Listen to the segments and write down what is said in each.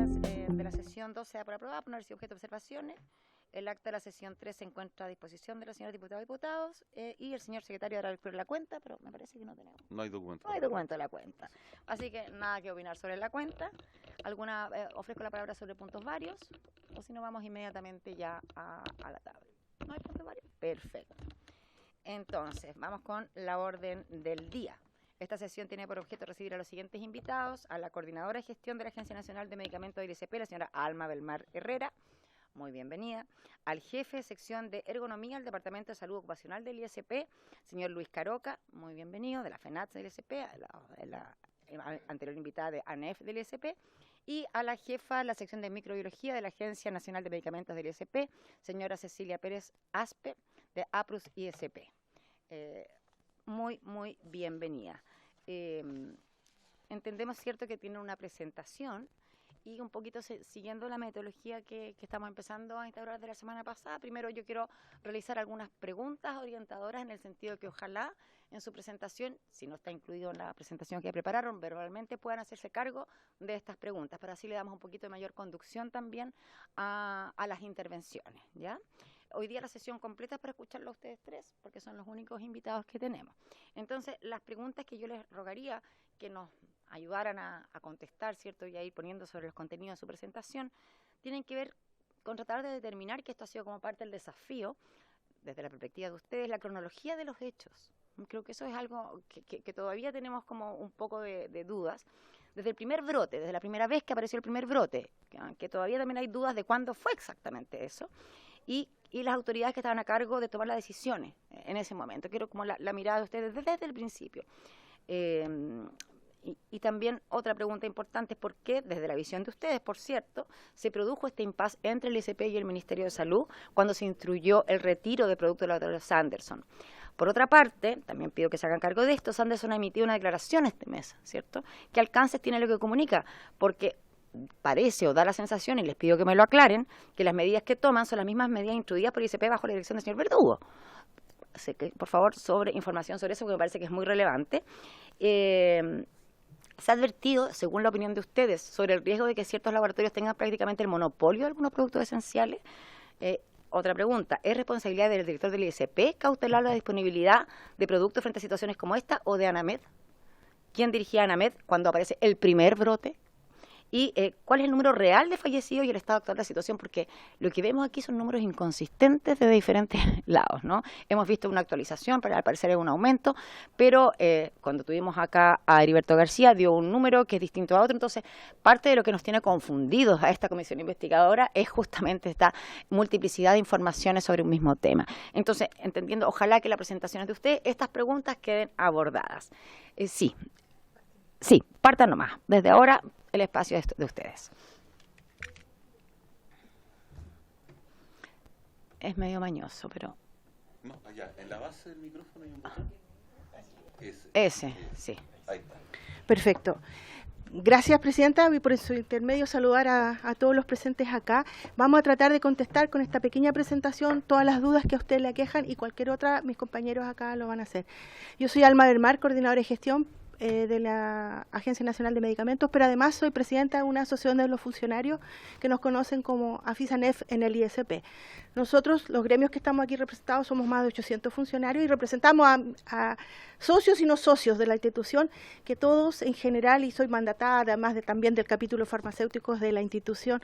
de la sesión 2 se da por aprobada, por no recibir objeto de observaciones. El acta de la sesión 3 se encuentra a disposición de los señores diputados y diputados y el señor secretario dará lectura de la cuenta, pero me parece que no tenemos. No hay documento. No hay documento de la cuenta. Así que nada que opinar sobre la cuenta. Ofrezco la palabra sobre puntos varios, o si no vamos inmediatamente ya a la tabla. ¿No hay puntos varios? Perfecto. Entonces, vamos con la orden del día. Esta sesión tiene por objeto recibir a los siguientes invitados: a la coordinadora de gestión de la Agencia Nacional de Medicamentos del ISP, la señora Alma Belmar Herrera, muy bienvenida; al jefe de sección de ergonomía del Departamento de Salud Ocupacional del ISP, señor Luis Caroca, muy bienvenido; de la FENATS del ISP, la anterior invitada de ANEF del ISP, y a la jefa de la sección de microbiología de la Agencia Nacional de Medicamentos del ISP, señora Cecilia Pérez Aspe, de APRUS ISP. Muy bienvenida. Entendemos, cierto, que tiene una presentación y un poquito siguiendo la metodología que estamos empezando a instaurar de la semana pasada. Primero yo quiero realizar algunas preguntas orientadoras en el sentido de que ojalá en su presentación, si no está incluido en la presentación que prepararon, verbalmente puedan hacerse cargo de estas preguntas, para así le damos un poquito de mayor conducción también a las intervenciones, ¿ya? Hoy día la sesión completa es para escucharlo a ustedes tres, porque son los únicos invitados que tenemos. Entonces, las preguntas que yo les rogaría que nos ayudaran a contestar, ¿cierto?, y a ir poniendo sobre los contenidos de su presentación, tienen que ver con tratar de determinar, que esto ha sido como parte del desafío, desde la perspectiva de ustedes, la cronología de los hechos. Creo que eso es algo que todavía tenemos como un poco de dudas. Desde el primer brote, desde la primera vez que apareció el primer brote, que todavía también hay dudas de cuándo fue exactamente eso, y las autoridades que estaban a cargo de tomar las decisiones en ese momento. Quiero como la mirada de ustedes desde el principio. Y también otra pregunta importante es por qué, desde la visión de ustedes, por cierto, se produjo este impasse entre el ISP y el Ministerio de Salud cuando se instruyó el retiro de productos de la doctora Sanderson. Por otra parte, también pido que se hagan cargo de esto, Sanderson ha emitido una declaración este mes, ¿cierto?, ¿qué alcances tiene lo que comunica? Porque parece o da la sensación, y les pido que me lo aclaren, que las medidas que toman son las mismas medidas instruidas por el ISP bajo la dirección del señor Verdugo. Así que, por favor, información sobre eso, porque me parece que es muy relevante. Se ha advertido, según la opinión de ustedes, sobre el riesgo de que ciertos laboratorios tengan prácticamente el monopolio de algunos productos esenciales. Otra pregunta, ¿es responsabilidad del director del ISP cautelar la disponibilidad de productos frente a situaciones como esta, o de ANAMED? ¿Quién dirigía ANAMED cuando aparece el primer brote? ¿Y cuál es el número real de fallecidos y el estado actual de la situación? Porque lo que vemos aquí son números inconsistentes de diferentes lados, ¿no? Hemos visto una actualización, pero al parecer es un aumento, pero cuando tuvimos acá a Heriberto García dio un número que es distinto a otro. Entonces, parte de lo que nos tiene confundidos a esta comisión investigadora es justamente esta multiplicidad de informaciones sobre un mismo tema. Entonces, entendiendo, ojalá que las presentaciones de usted, estas preguntas queden abordadas. Sí, partan nomás. Desde ahora el espacio es de ustedes. Es medio mañoso, pero... No, allá, en la base del micrófono hay un botón. Ese, sí. Ahí está. Perfecto. Gracias, Presidenta, y por su intermedio saludar a todos los presentes acá. Vamos a tratar de contestar con esta pequeña presentación todas las dudas que a usted le aquejan, y cualquier otra, mis compañeros acá lo van a hacer. Yo soy Alma Belmar, coordinadora de gestión de la Agencia Nacional de Medicamentos, pero además soy presidenta de una asociación de los funcionarios que nos conocen como AFIS-ANEF en el ISP. Nosotros, los gremios que estamos aquí representados, somos más de 800 funcionarios y representamos a socios y no socios de la institución, que todos en general, y soy mandatada además también del capítulo farmacéuticos de la institución,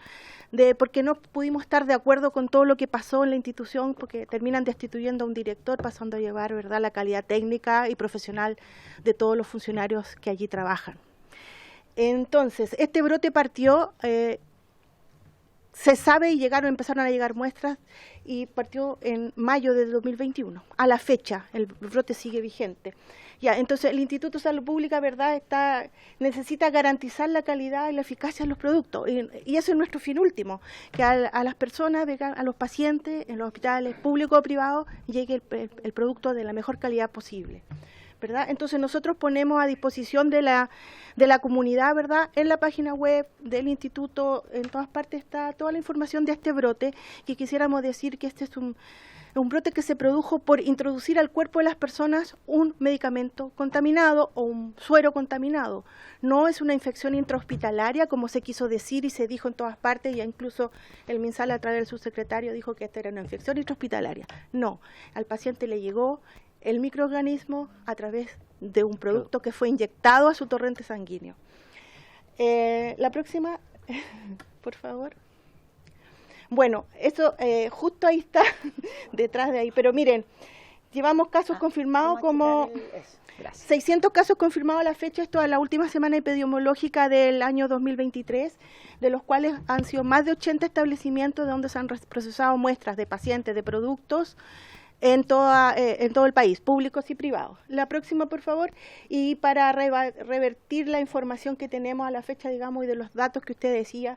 porque no pudimos estar de acuerdo con todo lo que pasó en la institución, porque terminan destituyendo a un director, pasando a llevar, ¿verdad?, la calidad técnica y profesional de todos los funcionarios que allí trabajan. Entonces, este brote partió, se sabe, y empezaron a llegar muestras, y partió en mayo de 2021. A la fecha, el brote sigue vigente. Ya, entonces, el Instituto de Salud Pública, ¿verdad?, necesita garantizar la calidad y la eficacia de los productos. Y ese es nuestro fin último, que a las personas, a los pacientes, en los hospitales públicos o privados, llegue el producto de la mejor calidad posible. ¿verdad? Entonces nosotros ponemos a disposición de la comunidad, ¿verdad? En la página web del instituto, en todas partes está toda la información de este brote, que quisiéramos decir que este es un brote que se produjo por introducir al cuerpo de las personas un medicamento contaminado o un suero contaminado. No es una infección intrahospitalaria, como se quiso decir y se dijo en todas partes, y incluso el MinSal a través del subsecretario dijo que esta era una infección intrahospitalaria. No, al paciente le llegó el microorganismo a través de un producto que fue inyectado a su torrente sanguíneo. La próxima, por favor. Bueno, eso justo ahí está, detrás de ahí. Pero miren, llevamos casos confirmados como 600 casos confirmados a la fecha. Esto es la última semana epidemiológica del año 2023, de los cuales han sido más de 80 establecimientos de donde se han procesado muestras de pacientes, de productos, en todo el país, públicos y privados. La próxima, por favor. Y para revertir la información que tenemos a la fecha, digamos, y de los datos que usted decía,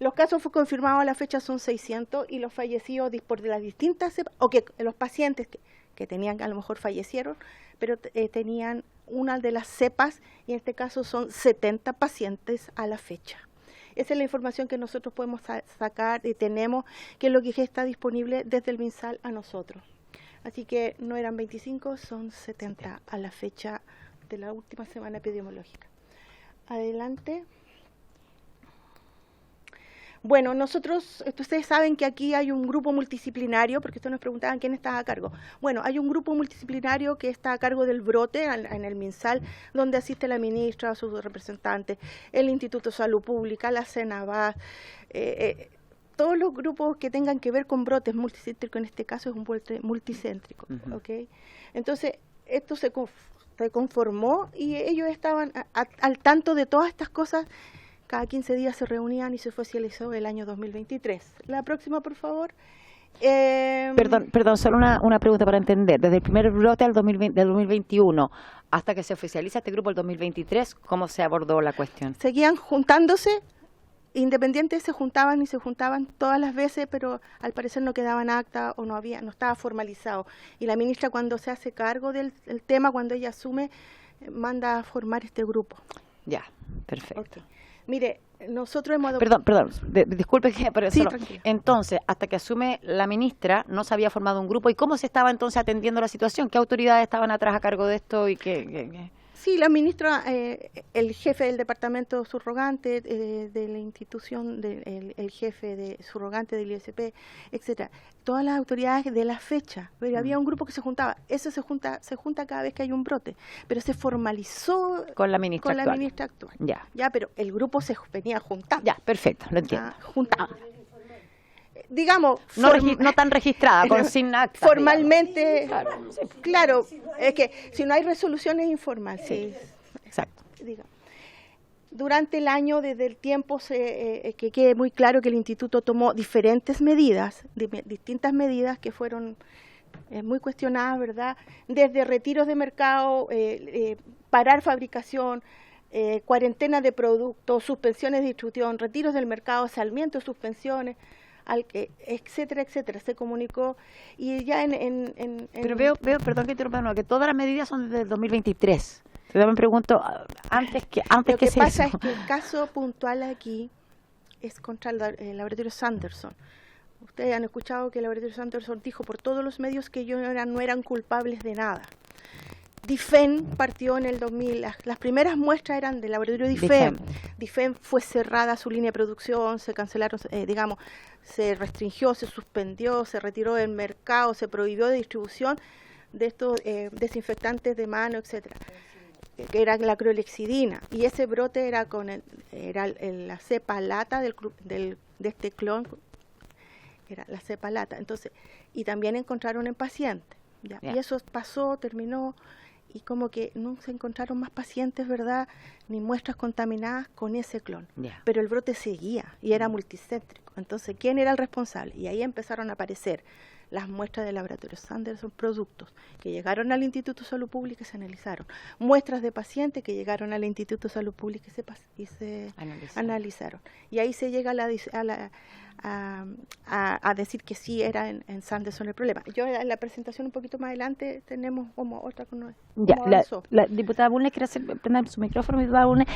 los casos confirmados a la fecha son 600 y los fallecidos por las distintas cepas, o que los pacientes que tenían, a lo mejor fallecieron, pero tenían una de las cepas, y en este caso son 70 pacientes a la fecha. Esa es la información que nosotros podemos sacar y tenemos, que es lo que está disponible desde el MinSal a nosotros. Así que no eran 25, son 70 a la fecha de la última semana epidemiológica. Adelante. Bueno, nosotros, ustedes saben que aquí hay un grupo multidisciplinario, porque ustedes nos preguntaban quién está a cargo. Bueno, hay un grupo multidisciplinario que está a cargo del brote en el MinSal, donde asiste la ministra, sus representantes, el Instituto de Salud Pública, la CENAVAS, todos los grupos que tengan que ver con brotes multicéntricos, en este caso es un brote multicéntrico, ¿ok? Entonces, esto se conformó y ellos estaban al tanto de todas estas cosas. Cada 15 días se reunían y se oficializó el año 2023. La próxima, por favor. Perdón, solo una pregunta para entender. Desde el primer brote del 2021 hasta que se oficializa este grupo el 2023, ¿cómo se abordó la cuestión? Seguían juntándose, independientes se juntaban y se juntaban todas las veces, pero al parecer no quedaban acta o no estaba formalizado. Y la ministra, cuando se hace cargo del tema, cuando ella asume, manda a formar este grupo. Ya, perfecto. Okay. Mire, nosotros hemos... Perdón, disculpe que... Pero sí, entonces, hasta que asume la ministra, no se había formado un grupo. ¿Y cómo se estaba entonces atendiendo la situación? ¿Qué autoridades estaban atrás a cargo de esto? Y qué? Sí, la ministra, el jefe del departamento subrogante de la institución, el jefe de subrogante del ISP, etcétera, todas las autoridades de la fecha. Pero había un grupo que se juntaba. Eso se junta cada vez que hay un brote, pero se formalizó con la ministra actual. Ya, pero el grupo se venía juntando. Ya, perfecto, lo entiendo. Juntaba. Digamos, no tan registrada, con sin acta. Formalmente, claro, es que si no hay resolución es informal. Sí, exacto. Digamos. Durante el año, desde el tiempo, que quede muy claro que el instituto tomó diferentes medidas, distintas medidas que fueron muy cuestionadas, ¿verdad? Desde retiros de mercado, parar fabricación, cuarentena de productos, suspensiones de distribución, retiros del mercado, salmientos, suspensiones, etcétera, etcétera. Se comunicó y ya Pero veo, perdón que interrumpa, que todas las medidas son desde el 2023. Yo me pregunto, antes que Lo que pasa es que el caso puntual aquí es contra el laboratorio Sanderson. Ustedes han escuchado que el laboratorio Sanderson dijo por todos los medios que ellos no eran culpables de nada. DIFEN partió en el 2000, las primeras muestras eran del laboratorio DIFEN. DIFEN fue cerrada su línea de producción, se cancelaron, se restringió, se suspendió, se retiró del mercado, se prohibió de distribución de estos desinfectantes de mano, etcétera, que era la clorhexidina, y ese brote era la cepa lata de este clon, era la cepa lata. Entonces, y también encontraron en pacientes, ¿ya? Y eso pasó, terminó, y como que no se encontraron más pacientes, ¿verdad?, ni muestras contaminadas con ese clon. Pero el brote seguía y era multicéntrico. Entonces, ¿quién era el responsable? Y ahí empezaron a aparecer las muestras del laboratorio Sanderson, productos que llegaron al Instituto de Salud Pública y se analizaron, muestras de pacientes que llegaron al Instituto de Salud Pública y se analizaron. Y ahí se llega a decir que sí era en Sanderson el problema. Yo en la presentación un poquito más adelante tenemos como otra con ya, la diputada Bulnes quiere prender su micrófono, diputada Bulnes.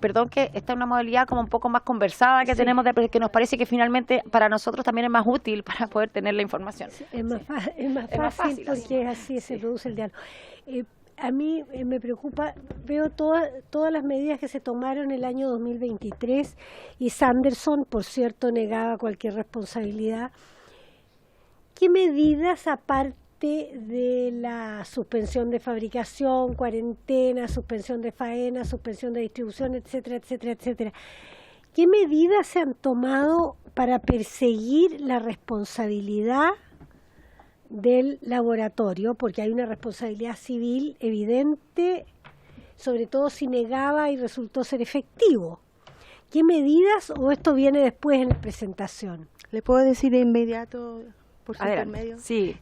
Perdón que esta es una modalidad como un poco más conversada que tenemos, que nos parece que finalmente para nosotros también es más útil para poder tener la información. Sí, es más fácil porque así se produce el diálogo. A mí me preocupa, veo todas las medidas que se tomaron el año 2023 y Sanderson, por cierto, negaba cualquier responsabilidad. ¿Qué medidas, aparte de la suspensión de fabricación, cuarentena, suspensión de faena, suspensión de distribución, etcétera, etcétera, etcétera, qué medidas se han tomado para perseguir la responsabilidad del laboratorio, porque hay una responsabilidad civil evidente, sobre todo si negaba y resultó ser efectivo? ¿Qué medidas o esto viene después en la presentación? ¿Le puedo decir de inmediato, por su intermedio? Sí.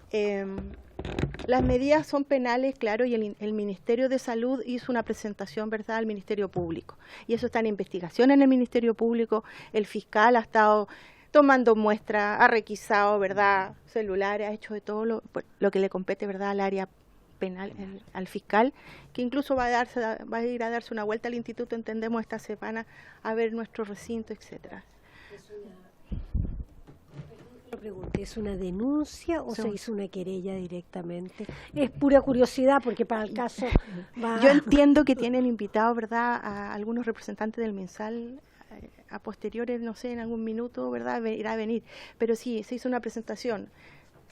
Las medidas son penales, claro, y el Ministerio de Salud hizo una presentación, ¿verdad?, al Ministerio Público. Y eso está en investigación en el Ministerio Público. El fiscal ha estado tomando muestras, ha requisado, ¿verdad?, celulares, ha hecho de todo lo que le compete, ¿verdad?, al área penal, al fiscal, que incluso va a ir a darse una vuelta al instituto, entendemos, esta semana, a ver nuestro recinto, etcétera. ¿Es una denuncia o se hizo una querella directamente? Es pura curiosidad porque para el caso va... Yo entiendo que tienen invitado, ¿verdad?, a algunos representantes del MinSal a posteriores, no sé, en algún minuto, ¿verdad?, irá a venir. Pero sí, se hizo una presentación.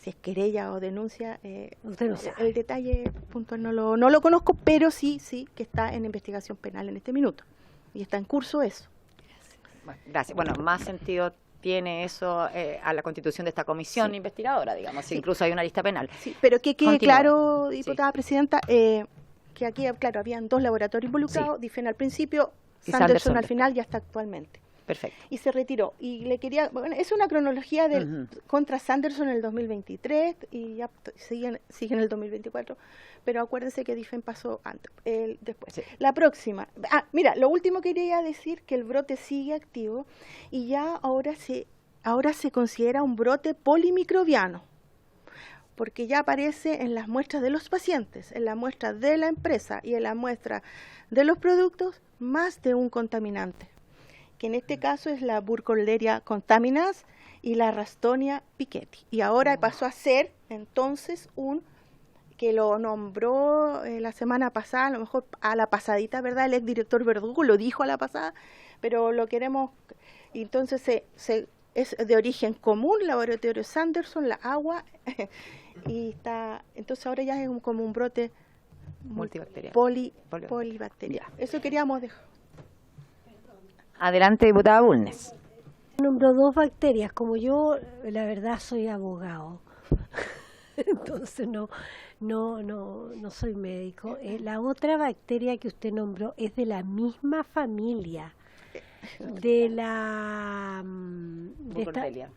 Si es querella o denuncia, el detalle puntual no lo conozco, pero sí que está en investigación penal en este minuto. Y está en curso eso. Bueno, gracias. Bueno, más sentido tiene eso a la constitución de esta comisión investigadora, digamos, sí. Incluso hay una lista penal. Sí, pero que quede claro, diputada presidenta, que aquí, claro, habían 2 laboratorios involucrados, Difen al principio, Sanderson al final, ya está actualmente. Perfecto. Y se retiró. Y le quería, bueno, es una cronología contra Sanderson en el 2023 y ya sigue en el 2024, pero acuérdense que Difen pasó antes, después. Sí. La próxima. Mira, lo último que quería decir que el brote sigue activo y ya ahora se considera un brote polimicrobiano, porque ya aparece en las muestras de los pacientes, en la muestra de la empresa y en la muestra de los productos más de un contaminante, que en este caso es la Burkholderia contaminans y la Ralstonia piquetti. Y ahora pasó a ser entonces que lo nombró la semana pasada, a lo mejor a la pasadita, ¿verdad? El exdirector Verdugo lo dijo a la pasada, pero lo queremos, entonces es de origen común, laboratorio Sanderson, la agua, y entonces ahora ya es como un brote multibacterial. Polibacterial. Eso queríamos dejar. Adelante, diputada Bulnes. Nombró 2 bacterias, como yo, la verdad, soy abogado, entonces no soy médico. La otra bacteria que usted nombró es de la misma familia, de la... Burkholderia.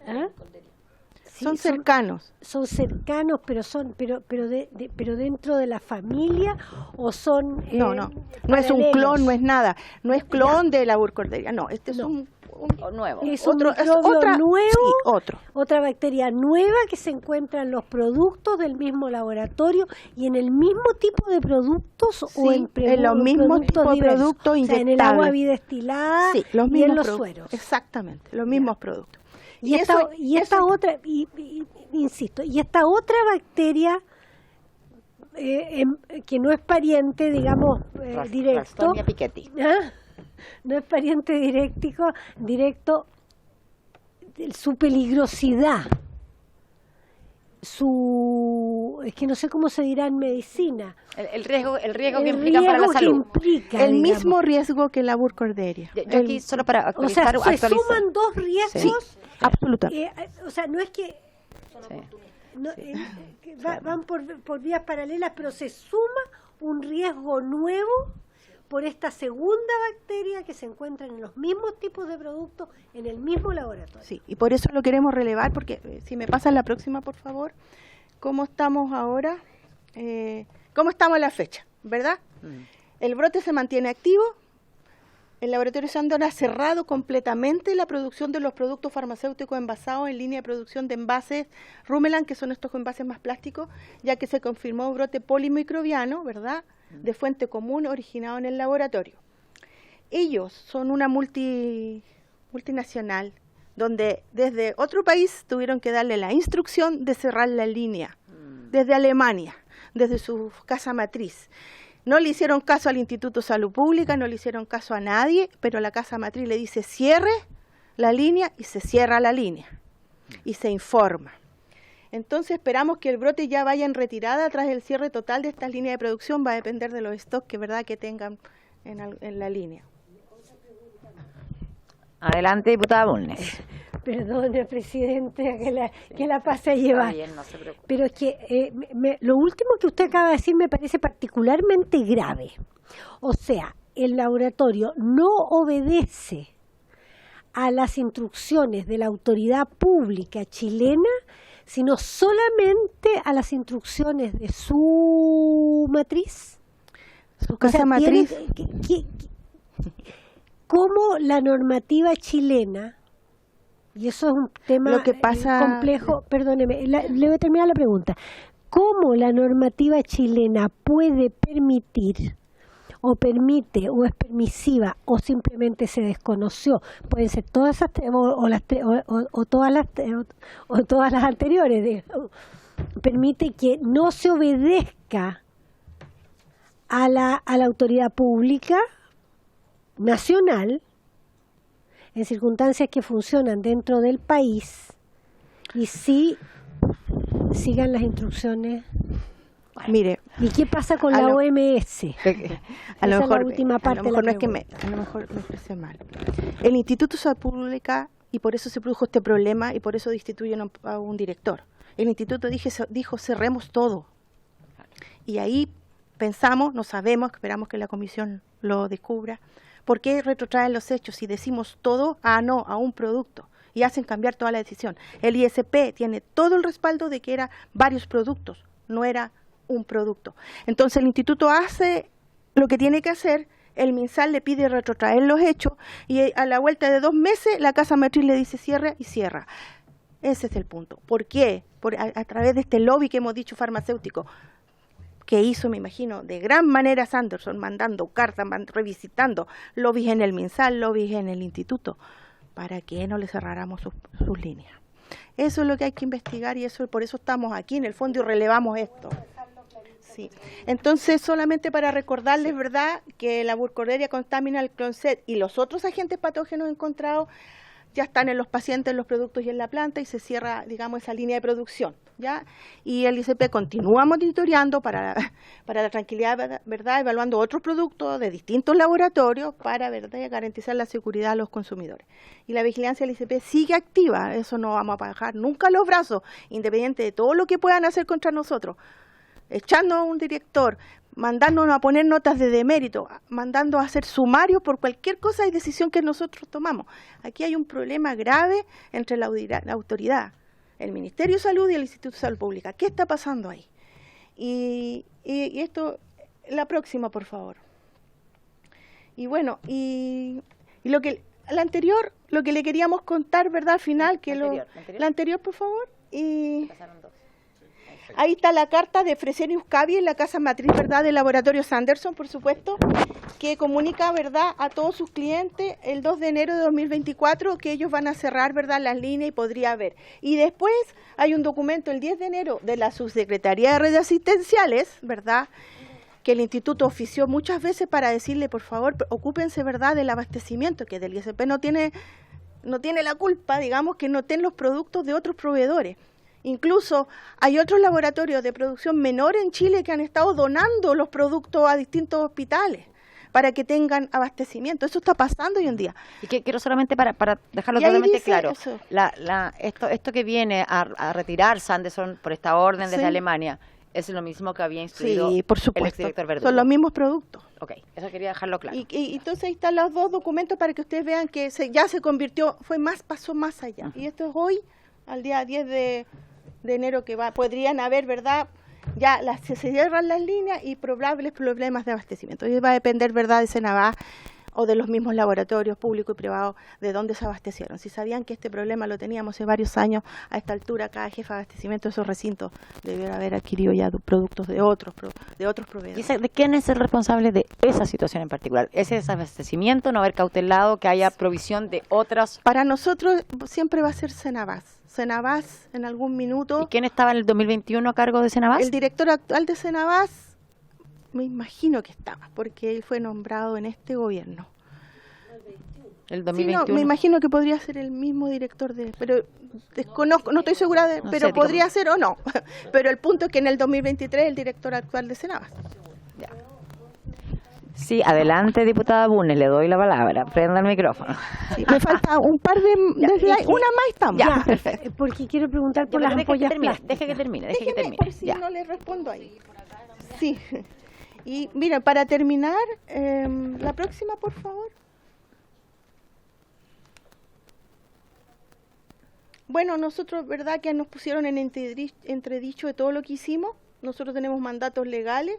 Sí, son cercanos. Son cercanos, pero dentro de la familia, o son... No es un clon, no es nada. No es clon de la Burkholderia, no. Este es un nuevo. Es otro nuevo, sí, otra bacteria nueva que se encuentra en los productos del mismo laboratorio y en el mismo tipo de productos, sí, o en los mismos tipos de productos inyectables. O sea, en el agua bidestilada, sí, los y en los sueros. Exactamente, los mismos productos. Y esta otra, insisto, y esta otra bacteria que no es pariente, digamos, directo. Ralstonia piquetti. No es pariente directo, su peligrosidad, es que no sé cómo se dirá en medicina. El riesgo que implica para la salud. Mismo riesgo que la Burkholderia. Yo aquí solo para actualizar. O sea, se suman 2 riesgos. Sí, absolutamente. O sea, no es que... van por vías paralelas, pero se suma un riesgo nuevo por esta segunda bacteria que se encuentra en los mismos tipos de productos en el mismo laboratorio. Sí, y por eso lo queremos relevar, porque si me pasan la próxima, por favor, ¿cómo estamos ahora? ¿Cómo estamos en la fecha? ¿Verdad? El brote se mantiene activo, el laboratorio Sandoz ha cerrado completamente la producción de los productos farmacéuticos envasados en línea de producción de envases Rumeland, que son estos envases más plásticos, ya que se confirmó un brote polimicrobiano, ¿verdad?, de fuente común originado en el laboratorio. Ellos son una multinacional, donde desde otro país tuvieron que darle la instrucción de cerrar la línea, desde Alemania, desde su casa matriz. No le hicieron caso al Instituto de Salud Pública, no le hicieron caso a nadie, pero la casa matriz le dice cierre la línea y se cierra la línea y se informa. Entonces esperamos que el brote ya vaya en retirada tras el cierre total de estas líneas de producción. Va a depender de los stocks que tengan en la línea. Adelante, diputada Bulnes. Perdone, presidente, que la pase a llevar. Bien, no se preocupe. Pero es que lo último que usted acaba de decir me parece particularmente grave. O sea, el laboratorio no obedece a las instrucciones de la autoridad pública chilena, sino solamente a las instrucciones de su matriz. Su casa matriz. ¿Cómo la normativa chilena, y eso es un tema complejo, perdóneme, le voy a terminar la pregunta, ¿cómo la normativa chilena puede permitir, o permite, o es permisiva, o simplemente se desconoció? Pueden ser todas esas, o todas las anteriores, digamos. Permite que no se obedezca a la autoridad pública nacional en circunstancias que funcionan dentro del país y sí sigan las instrucciones. Bueno, mire, ¿y qué pasa con la OMS? A lo mejor me expresé mal. El Instituto de Salud Pública, y por eso se produjo este problema y por eso destituyeron a un director. El instituto dijo cerremos todo. Y ahí pensamos, no sabemos, esperamos que la comisión lo descubra, ¿por qué retrotraen los hechos si decimos todo a un producto? Y hacen cambiar toda la decisión. El ISP tiene todo el respaldo de que eran varios productos, no era un producto. Entonces el instituto hace lo que tiene que hacer, el MinSal le pide retrotraer los hechos y a la vuelta de 2 meses la casa matriz le dice cierra y cierra. Ese es el punto. ¿Por qué? A través de este lobby que hemos dicho farmacéutico, que hizo, me imagino, de gran manera Sanderson, mandando cartas, revisitando lobbies en el MinSal, lobbies en el instituto, para que no le cerráramos sus líneas. Eso es lo que hay que investigar y por eso estamos aquí en el fondo y relevamos esto. Sí. Entonces, solamente para recordarles, ¿verdad?, que la Burkholderia contaminal Clonset y los otros agentes patógenos encontrados ya están en los pacientes, en los productos y en la planta y se cierra, digamos, esa línea de producción, ¿ya? Y el ICP continúa monitoreando para la tranquilidad, ¿verdad?, evaluando otros productos de distintos laboratorios para, ¿verdad?, garantizar la seguridad a los consumidores. Y la vigilancia del ICP sigue activa, eso no vamos a bajar nunca los brazos, independiente de todo lo que puedan hacer contra nosotros, echando a un director, mandándonos a poner notas de demérito, mandando a hacer sumarios por cualquier cosa y decisión que nosotros tomamos. Aquí hay un problema grave entre la autoridad, el Ministerio de Salud y el Instituto de Salud Pública. ¿Qué está pasando ahí? Y esto, la próxima, por favor. Y bueno, y lo que le queríamos contar, ¿verdad? Al final, la anterior, por favor. Y ahí está la carta de Fresenius Kabi en la casa matriz, ¿verdad?, del laboratorio Sanderson, por supuesto, que comunica, ¿verdad?, a todos sus clientes el 2 de enero de 2024 que ellos van a cerrar, ¿verdad?, las líneas y podría haber. Y después hay un documento el 10 de enero de la Subsecretaría de Redes Asistenciales, ¿verdad?, que el instituto ofició muchas veces para decirle, por favor, ocúpense, ¿verdad?, del abastecimiento, que del ISP no tiene la culpa, digamos, que no estén los productos de otros proveedores. Incluso hay otros laboratorios de producción menor en Chile que han estado donando los productos a distintos hospitales para que tengan abastecimiento. Eso está pasando hoy en día. Y que quiero solamente para dejarlo totalmente claro, esto que viene a retirar Sanderson por esta orden desde Alemania, es lo mismo que había instruido por supuesto. El exdirector Verdugo. Son los mismos productos. Ok, eso quería dejarlo claro. Y entonces ahí están los 2 documentos para que ustedes vean que ya se convirtió, pasó más allá. Y esto es hoy, al día 10 de enero, que podrían haber, ¿verdad?, ya se cierran las líneas y probables problemas de abastecimiento. Y va a depender, ¿verdad?, de Senabá o de los mismos laboratorios públicos y privados, de dónde se abastecieron. Si sabían que este problema lo teníamos hace varios años, a esta altura cada jefe de abastecimiento de esos recintos debiera haber adquirido ya productos de otros proveedores. ¿De quién es el responsable de esa situación en particular? ¿Ese desabastecimiento, no haber cautelado que haya provisión de otras? Para nosotros siempre va a ser Cenabás. Cenabás en algún minuto. ¿Y quién estaba en el 2021 a cargo de Cenabás? El director actual de Cenabás, me imagino que estaba, porque él fue nombrado en este gobierno. El 2021. Sí, no, me imagino que podría ser el mismo director pero desconozco, no estoy segura pero podría ser o no. Pero el punto es que en el 2023 el director actual de Cenabás. Ya. Sí, adelante, diputada Bunnes, le doy la palabra. Prenda el micrófono. Sí, me falta un par de slides, una más estamos. Ya, perfecto. Porque quiero preguntar por las ampollas plásticas. Deje que termine. Por si no le respondo ahí. Sí. Y mira, para terminar, la próxima, por favor. Bueno, nosotros, verdad que nos pusieron en entredicho de todo lo que hicimos. Nosotros tenemos mandatos legales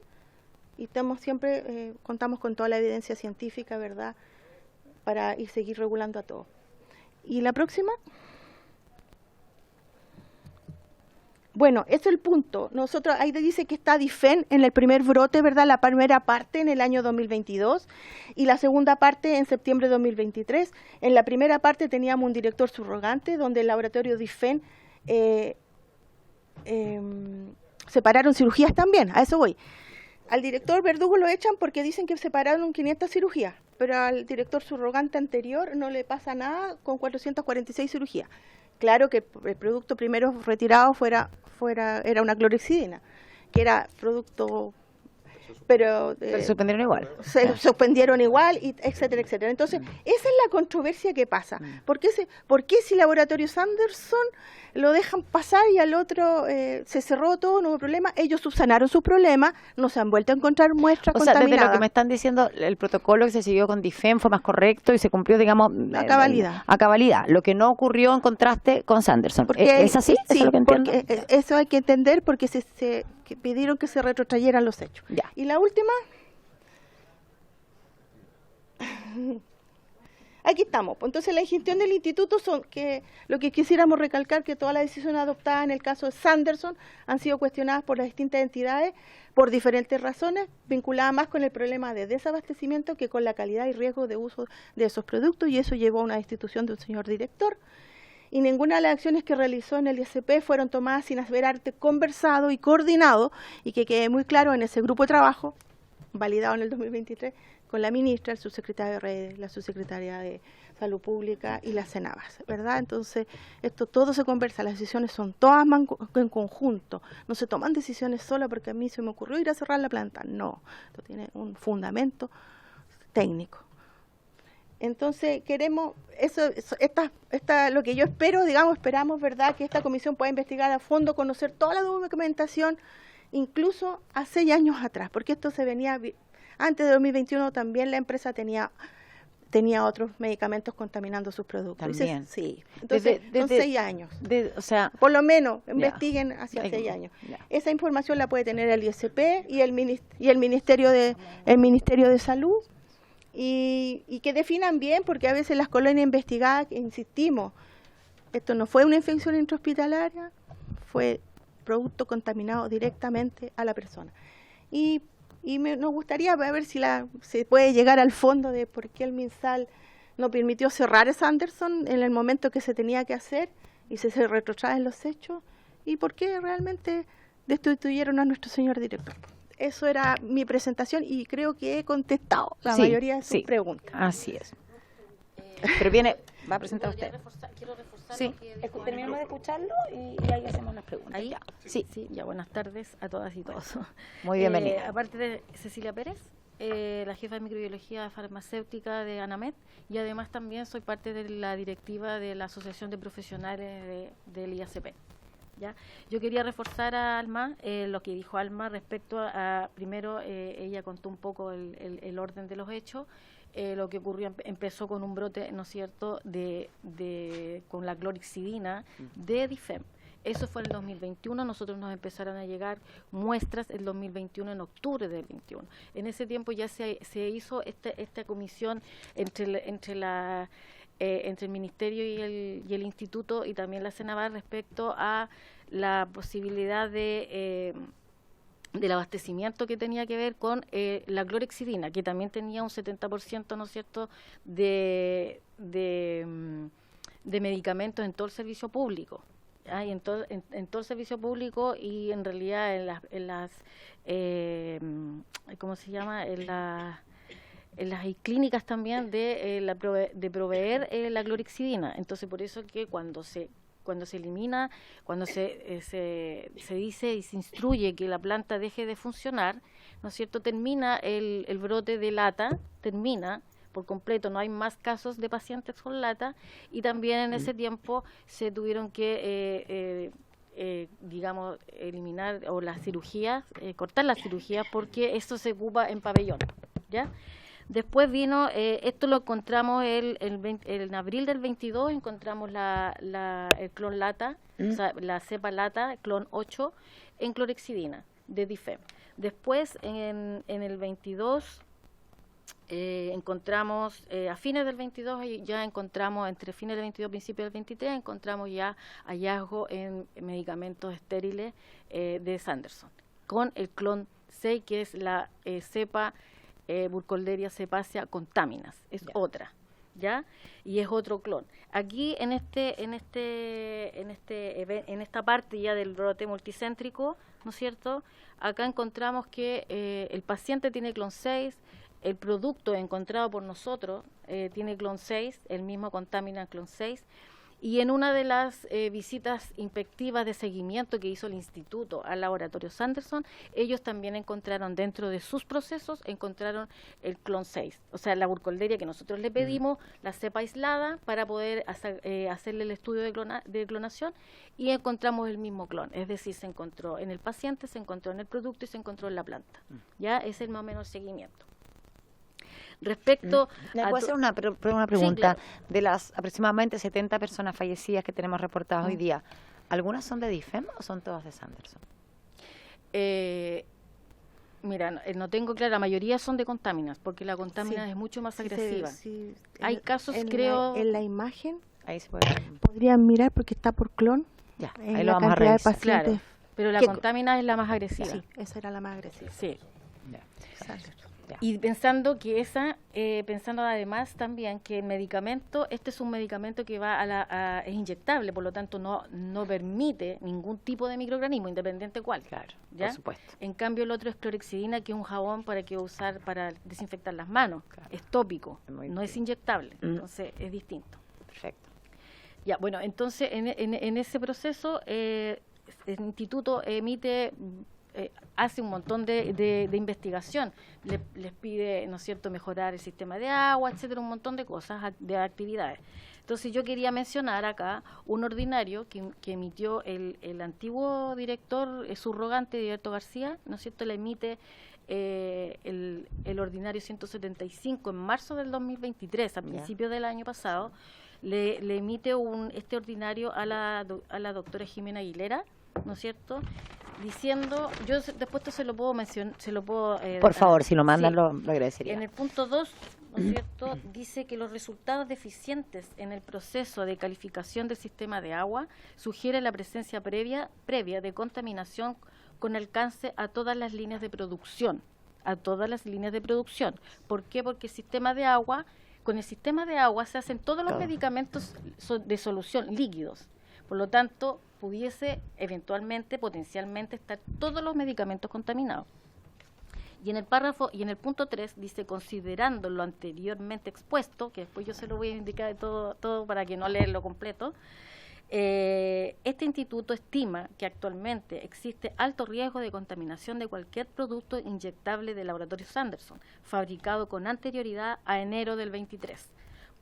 y estamos siempre, contamos con toda la evidencia científica, verdad, para ir seguir regulando a todos. ¿Y la próxima? Bueno, ese es el punto. Nosotros, ahí dice que está DIFEN en el primer brote, ¿verdad? La primera parte en el año 2022 y la segunda parte en septiembre de 2023. En la primera parte teníamos un director subrogante donde el laboratorio DIFEN separaron cirugías también, a eso voy. Al director Verdugo lo echan porque dicen que separaron 500 cirugías, pero al director subrogante anterior no le pasa nada con 446 cirugías. Claro que el producto primero retirado era una clorexidina, que era producto, pero se suspendieron igual. Se suspendieron igual, y etcétera, etcétera. Entonces, esa es la controversia que pasa. ¿Por qué si Laboratorio Sanderson lo dejan pasar y al otro se cerró todo, no hubo problema? Ellos subsanaron sus problemas, no se han vuelto a encontrar muestras contaminadas. O sea, desde lo que me están diciendo, el protocolo que se siguió con DIFEN fue más correcto y se cumplió, digamos, a cabalidad. A cabalidad. Lo que no ocurrió en contraste con Sanderson. ¿Es así? Sí, ¿Eso es lo que entiendo? Eso hay que entender porque que pidieron que se retrotrayeran los hechos. Ya. Y la última, aquí estamos. Entonces la gestión del instituto son que lo que quisiéramos recalcar que todas las decisiones adoptadas en el caso de Sanderson han sido cuestionadas por las distintas entidades por diferentes razones, vinculadas más con el problema de desabastecimiento que con la calidad y riesgo de uso de esos productos, y eso llevó a una destitución de un señor director. Y ninguna de las acciones que realizó en el ISP fueron tomadas sin haberte conversado y coordinado, y que quede muy claro en ese grupo de trabajo, validado en el 2023, con la ministra, el subsecretario de Redes, la subsecretaria de Salud Pública y la Cenabás, ¿verdad? Entonces, esto todo se conversa, las decisiones son todas en conjunto, no se toman decisiones solas porque a mí se me ocurrió ir a cerrar la planta, no, esto tiene un fundamento técnico. Entonces queremos, lo que yo espero, esperamos, ¿verdad?, que esta comisión pueda investigar a fondo, conocer toda la documentación, incluso a 6 años atrás, porque esto se venía, antes de 2021 también la empresa tenía otros medicamentos contaminando sus productos. También. Sí, entonces son 6 años. O sea, por lo menos investiguen hacia 6 años. Ya. Esa información la puede tener el ISP y el Ministerio de Salud. Y que definan bien, porque a veces las colonias investigadas, insistimos, esto no fue una infección intrahospitalaria, fue producto contaminado directamente a la persona. Y nos gustaría ver si se puede llegar al fondo de por qué el MinSal no permitió cerrar a Sanderson en el momento que se tenía que hacer y se retrotraen los hechos, y por qué realmente destituyeron a nuestro señor director. Eso era mi presentación y creo que he contestado la mayoría de sus preguntas. Así es. Pero va a presentar usted. Quiero reforzar Sí, terminamos de escucharlo y ahí hacemos las preguntas. Ahí, ¿Ya? sí. Ya, buenas tardes a todas y todos. Muy bienvenida. Aparte de Cecilia Pérez, la jefa de microbiología farmacéutica de ANAMED, y además también soy parte de la directiva de la Asociación de Profesionales del IACP. ¿Ya? Yo quería reforzar a Alma, lo que dijo Alma respecto a, primero, ella contó un poco el orden de los hechos. Lo que ocurrió empezó con un brote, ¿no es cierto?, con la clorexidina de DIFEM. Eso fue en el 2021, nosotros nos empezaron a llegar muestras el 2021, en octubre del 21. En ese tiempo ya se hizo esta comisión entre el Ministerio y el Instituto y también la Cenaval respecto a la posibilidad del abastecimiento que tenía que ver con la clorhexidina, que también tenía un 70%, ¿no es cierto?, de medicamentos en todo el servicio público. Y en todo el servicio público y en realidad en las ¿cómo se llama?, en las clínicas también de proveer la clorhexidina. Entonces, por eso que cuando se elimina, cuando se dice y se instruye que la planta deje de funcionar, ¿no es cierto?, termina el brote de lata, termina por completo, no hay más casos de pacientes con lata, y también en ese tiempo se tuvieron que digamos, eliminar o las cirugías, cortar las cirugías, porque esto se ocupa en pabellón, ¿ya? Después vino, esto lo encontramos en abril del 22, encontramos el clon lata, o sea, la cepa lata, clon 8, en clorhexidina, de DIFEM. Después, en el 22, encontramos, a fines del 22, ya encontramos, entre fines del 22 y principios del 23, encontramos ya hallazgo en medicamentos estériles de Sanderson, con el clon 6, que es la cepa Burkholderia cepacia contaminas, es otra, ¿ya? Y es otro clon. Aquí en esta parte ya del brote multicéntrico, ¿no es cierto?, acá encontramos que el paciente tiene clon 6, el producto encontrado por nosotros tiene clon 6, el mismo contamina clon 6, y en una de las visitas inspectivas de seguimiento que hizo el instituto al laboratorio Sanderson, ellos también encontraron dentro de sus procesos, encontraron el clon 6, o sea, la Burkholderia que nosotros le pedimos, la cepa aislada para poder hacerle el estudio de clonación, y encontramos el mismo clon, es decir, se encontró en el paciente, se encontró en el producto y se encontró en la planta. Ya ese es más o menos el seguimiento. Respecto ¿Le puedo hacer una pregunta? Sí, claro. De las aproximadamente 70 personas fallecidas que tenemos reportadas hoy día, ¿algunas son de DIFEM o son todas de Sanderson? Mira, no tengo claro, la mayoría son de contaminas, porque la contamina es mucho más agresiva. Hay casos, creo... En la imagen, ahí se puede ver. podrían mirar porque está por clon. Ya, ahí lo vamos a cantidad de revisar. pacientes. Claro, pero la contamina es la más agresiva. Sí, esa era la más agresiva. Sí. Ya. Sanderson. Y pensando que pensando además también que el medicamento, este es un medicamento que va es inyectable, por lo tanto no permite ningún tipo de microorganismo, independiente cuál. Claro, ¿ya? por supuesto. En cambio el otro es clorhexidina, que es un jabón que va a usar para desinfectar las manos. Claro. Es tópico, no es inyectable, entonces es distinto. Perfecto. Ya, bueno, entonces en ese proceso el instituto hace un montón de investigación, les pide, ¿no es cierto?, mejorar el sistema de agua, etcétera, un montón de cosas, de actividades. Entonces yo quería mencionar acá un ordinario que emitió el antiguo director subrogante, Heriberto García, ¿no es cierto?, le emite el ordinario 175 en marzo del 2023, a principios del año pasado, le emite este ordinario a la doctora Jimena Aguilera, ¿no es cierto?, diciendo, yo después se lo puedo mencionar, por favor, si lo mandan, sí, lo agradecería. En el punto 2, ¿no es cierto?, dice que los resultados deficientes en el proceso de calificación del sistema de agua sugiere la presencia previa de contaminación con alcance a todas las líneas de producción. ¿Por qué? Porque el sistema de agua, con el sistema de agua se hacen todos los medicamentos de solución líquidos. Por lo tanto, pudiese eventualmente, potencialmente, estar todos los medicamentos contaminados. Y en el punto 3 dice, considerando lo anteriormente expuesto, que después yo se lo voy a indicar todo para que no leerlo completo, este instituto estima que actualmente existe alto riesgo de contaminación de cualquier producto inyectable del laboratorio Sanderson, fabricado con anterioridad a enero del 23.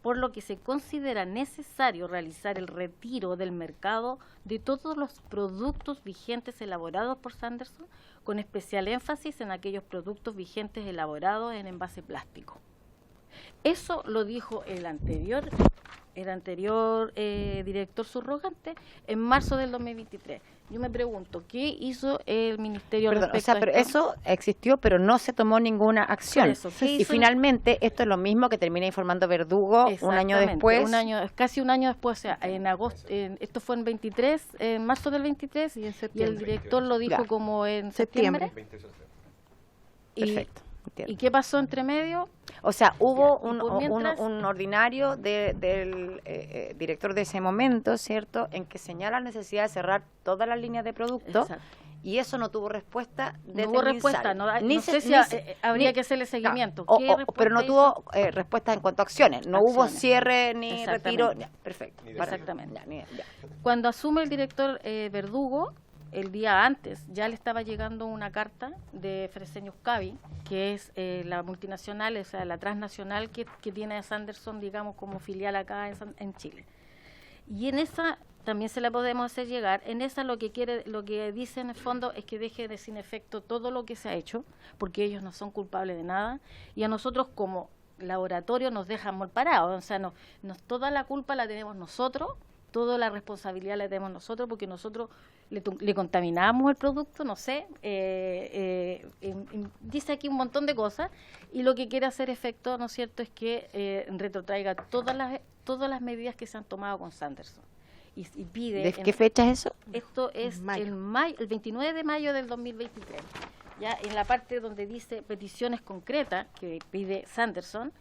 Por lo que se considera necesario realizar el retiro del mercado de todos los productos vigentes elaborados por Sanderson, con especial énfasis en aquellos productos vigentes elaborados en envase plástico. Eso lo dijo el anterior el anterior director subrogante en marzo del 2023. Yo me pregunto, ¿qué hizo el Ministerio respecto o sea, pero eso existió, pero no se tomó ninguna acción. Eso, y finalmente, esto es lo mismo que termina informando Verdugo un año después. Casi un año después, o sea, en agosto, esto fue en marzo del 23, y el director lo dijo como en septiembre. Perfecto. ¿Y qué pasó entre medio? O sea, hubo un ordinario del director de ese momento, ¿cierto?, en que señala la necesidad de cerrar todas las líneas de producto. Exacto. Y eso no tuvo respuesta desde no hubo respuesta, no sé si habría que hacerle seguimiento. Pero no tuvo respuesta en cuanto a acciones. No hubo cierre ni retiro. Perfecto. Exactamente. Cuando asume el director Verdugo, el día antes ya le estaba llegando una carta de Fresenius Kabi, que es la multinacional, o sea, la transnacional que tiene a Sanderson, digamos, como filial acá en Chile. Y en esa también se la podemos hacer llegar. En esa lo que dice en el fondo es que deje de sin efecto todo lo que se ha hecho, porque ellos no son culpables de nada, y a nosotros como laboratorio nos dejan mal parados. O sea, toda la culpa la tenemos nosotros, toda la responsabilidad la tenemos nosotros, porque nosotros le contaminamos el producto, no sé, dice aquí un montón de cosas, y lo que quiere hacer efecto, ¿no es cierto?, es que retrotraiga todas las medidas que se han tomado con Sanderson. Y pide... ¿De qué fecha es eso? Esto es el 29 de mayo del 2023. Ya en la parte donde dice peticiones concretas que pide Sanderson,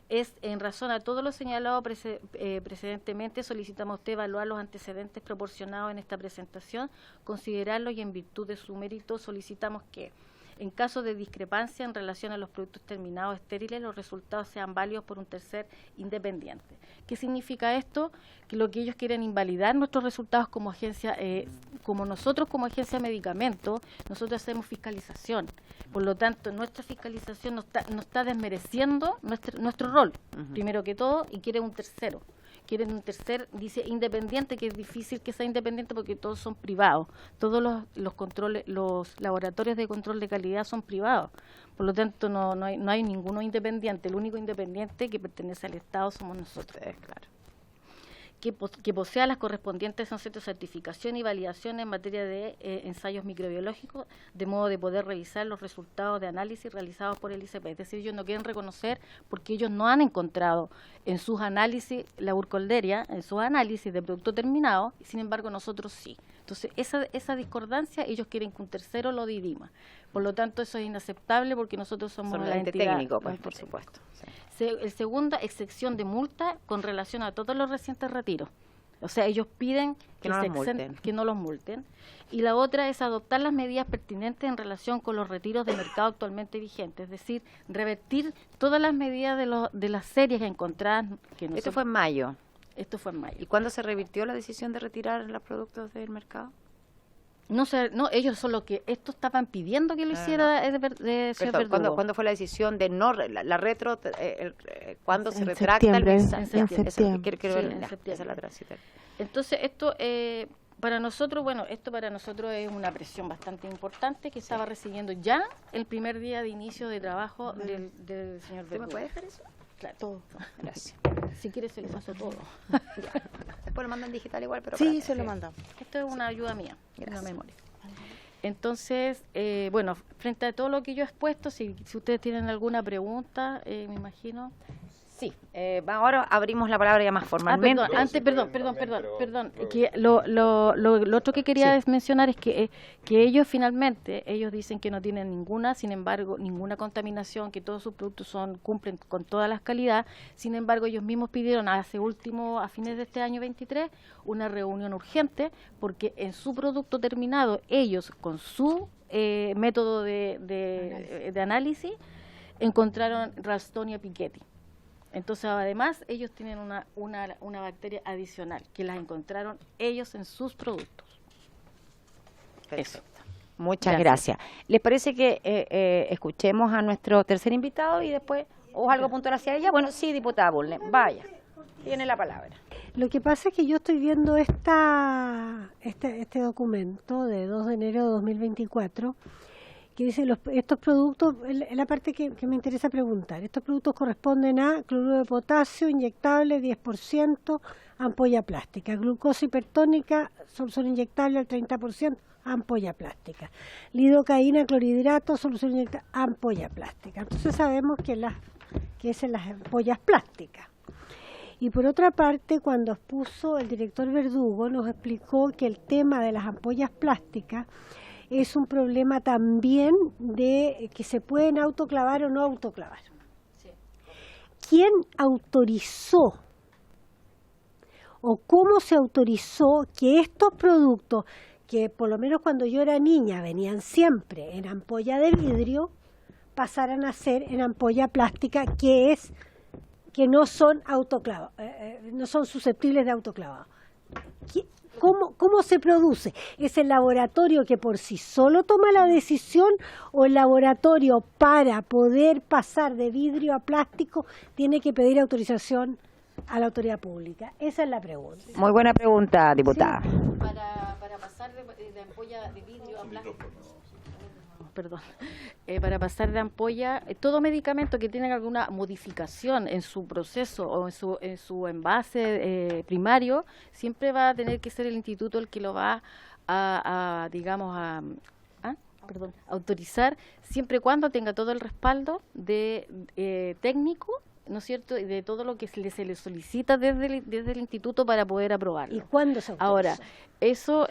es en razón a todo lo señalado precedentemente, solicitamos a usted evaluar los antecedentes proporcionados en esta presentación, considerarlos y en virtud de su mérito solicitamos que, en caso de discrepancia en relación a los productos terminados estériles, los resultados sean válidos por un tercer independiente. ¿Qué significa esto? Que lo que ellos quieren invalidar nuestros resultados como agencia, como nosotros como agencia de medicamentos, nosotros hacemos fiscalización. Por lo tanto, nuestra fiscalización no está desmereciendo nuestro rol, primero que todo, y quieren un tercero. Quieren un tercer, dice independiente, que es difícil que sea independiente porque todos son privados. Todos los controles, los laboratorios de control de calidad son privados. Por lo tanto, no hay ninguno independiente. El único independiente que pertenece al Estado somos nosotros. Claro. Que posea las correspondientes certificación y validación en materia de ensayos microbiológicos, de modo de poder revisar los resultados de análisis realizados por el ICP. Es decir, ellos no quieren reconocer porque ellos no han encontrado en sus análisis la urcolderia, en sus análisis de producto terminado, y sin embargo nosotros sí. Entonces, esa discordancia ellos quieren que un tercero lo dirima. Por lo tanto, eso es inaceptable porque nosotros somos la entidad técnico, pues, por supuesto. Sí. El segundo, excepción de multa con relación a todos los recientes retiros. O sea, ellos piden que no los multen. Y la otra es adoptar las medidas pertinentes en relación con los retiros de mercado actualmente vigentes. Es decir, revertir todas las medidas de las series encontradas. Esto fue en mayo. Esto fue en mayo. ¿Y cuándo se revirtió la decisión de retirar los productos del mercado? No, ellos son los que esto estaban pidiendo que lo hiciera de señor Verdugo. ¿Cuándo fue la decisión de no la retro? ¿Cuándo se retracta el mensaje? En septiembre. Esa es la transita. Entonces esto para nosotros, esto para nosotros es una presión bastante importante que estaba recibiendo ya el primer día de inicio de trabajo del señor Verdugo. ¿Tú me puedes hacer eso? Claro. Todo. Gracias. Si quieres se lo paso todo. Después lo mandan digital igual, pero... Sí, se lo mandamos. Esto es una ayuda mía, gracias. Una memoria. Entonces, frente a todo lo que yo he expuesto, si ustedes tienen alguna pregunta, me imagino... Sí, ahora abrimos la palabra ya más formalmente. Perdón. Que lo otro que quería mencionar es que ellos finalmente, ellos dicen que no tienen ninguna contaminación, que todos sus productos cumplen con todas las calidades. Sin embargo, ellos mismos pidieron a fines de este año 23, una reunión urgente, porque en su producto terminado, ellos con su método de análisis encontraron Ralstonia piquetti. Entonces, además, ellos tienen una bacteria adicional que las encontraron ellos en sus productos. Perfecto. Eso. Muchas gracias. ¿Les parece que escuchemos a nuestro tercer invitado y después, o algo puntual hacia ella? Bueno, sí, diputada Bulnes, vaya, tiene la palabra. Lo que pasa es que yo estoy viendo este documento de 2 de enero de 2024 que dice estos productos, es la parte que me interesa preguntar. Estos productos corresponden a cloruro de potasio inyectable 10%, ampolla plástica, glucosa hipertónica, solución inyectable al 30%, ampolla plástica, lidocaína, clorhidrato, solución inyectable, ampolla plástica. Entonces sabemos que es en las ampollas plásticas. Y por otra parte, cuando expuso el director Verdugo, nos explicó que el tema de las ampollas plásticas es un problema también de que se pueden autoclavar o no autoclavar. Sí. ¿Quién autorizó o cómo se autorizó que estos productos, que por lo menos cuando yo era niña venían siempre en ampolla de vidrio, pasaran a ser en ampolla plástica, que no son autoclavados, no son susceptibles de autoclavado? ¿Cómo se produce? ¿Es el laboratorio que por sí solo toma la decisión o el laboratorio para poder pasar de vidrio a plástico tiene que pedir autorización a la autoridad pública? Esa es la pregunta. Muy buena pregunta, diputada. Sí. Para pasar de ampolla de vidrio a plástico. Perdón, para pasar de ampolla, todo medicamento que tiene alguna modificación en su proceso o en su envase primario, siempre va a tener que ser el instituto el que lo va a autorizar, siempre y cuando tenga todo el respaldo de técnico, ¿no es cierto?, y de todo lo que se le solicita desde el instituto para poder aprobarlo. ¿Y cuándo se autoriza? Ahora, eso,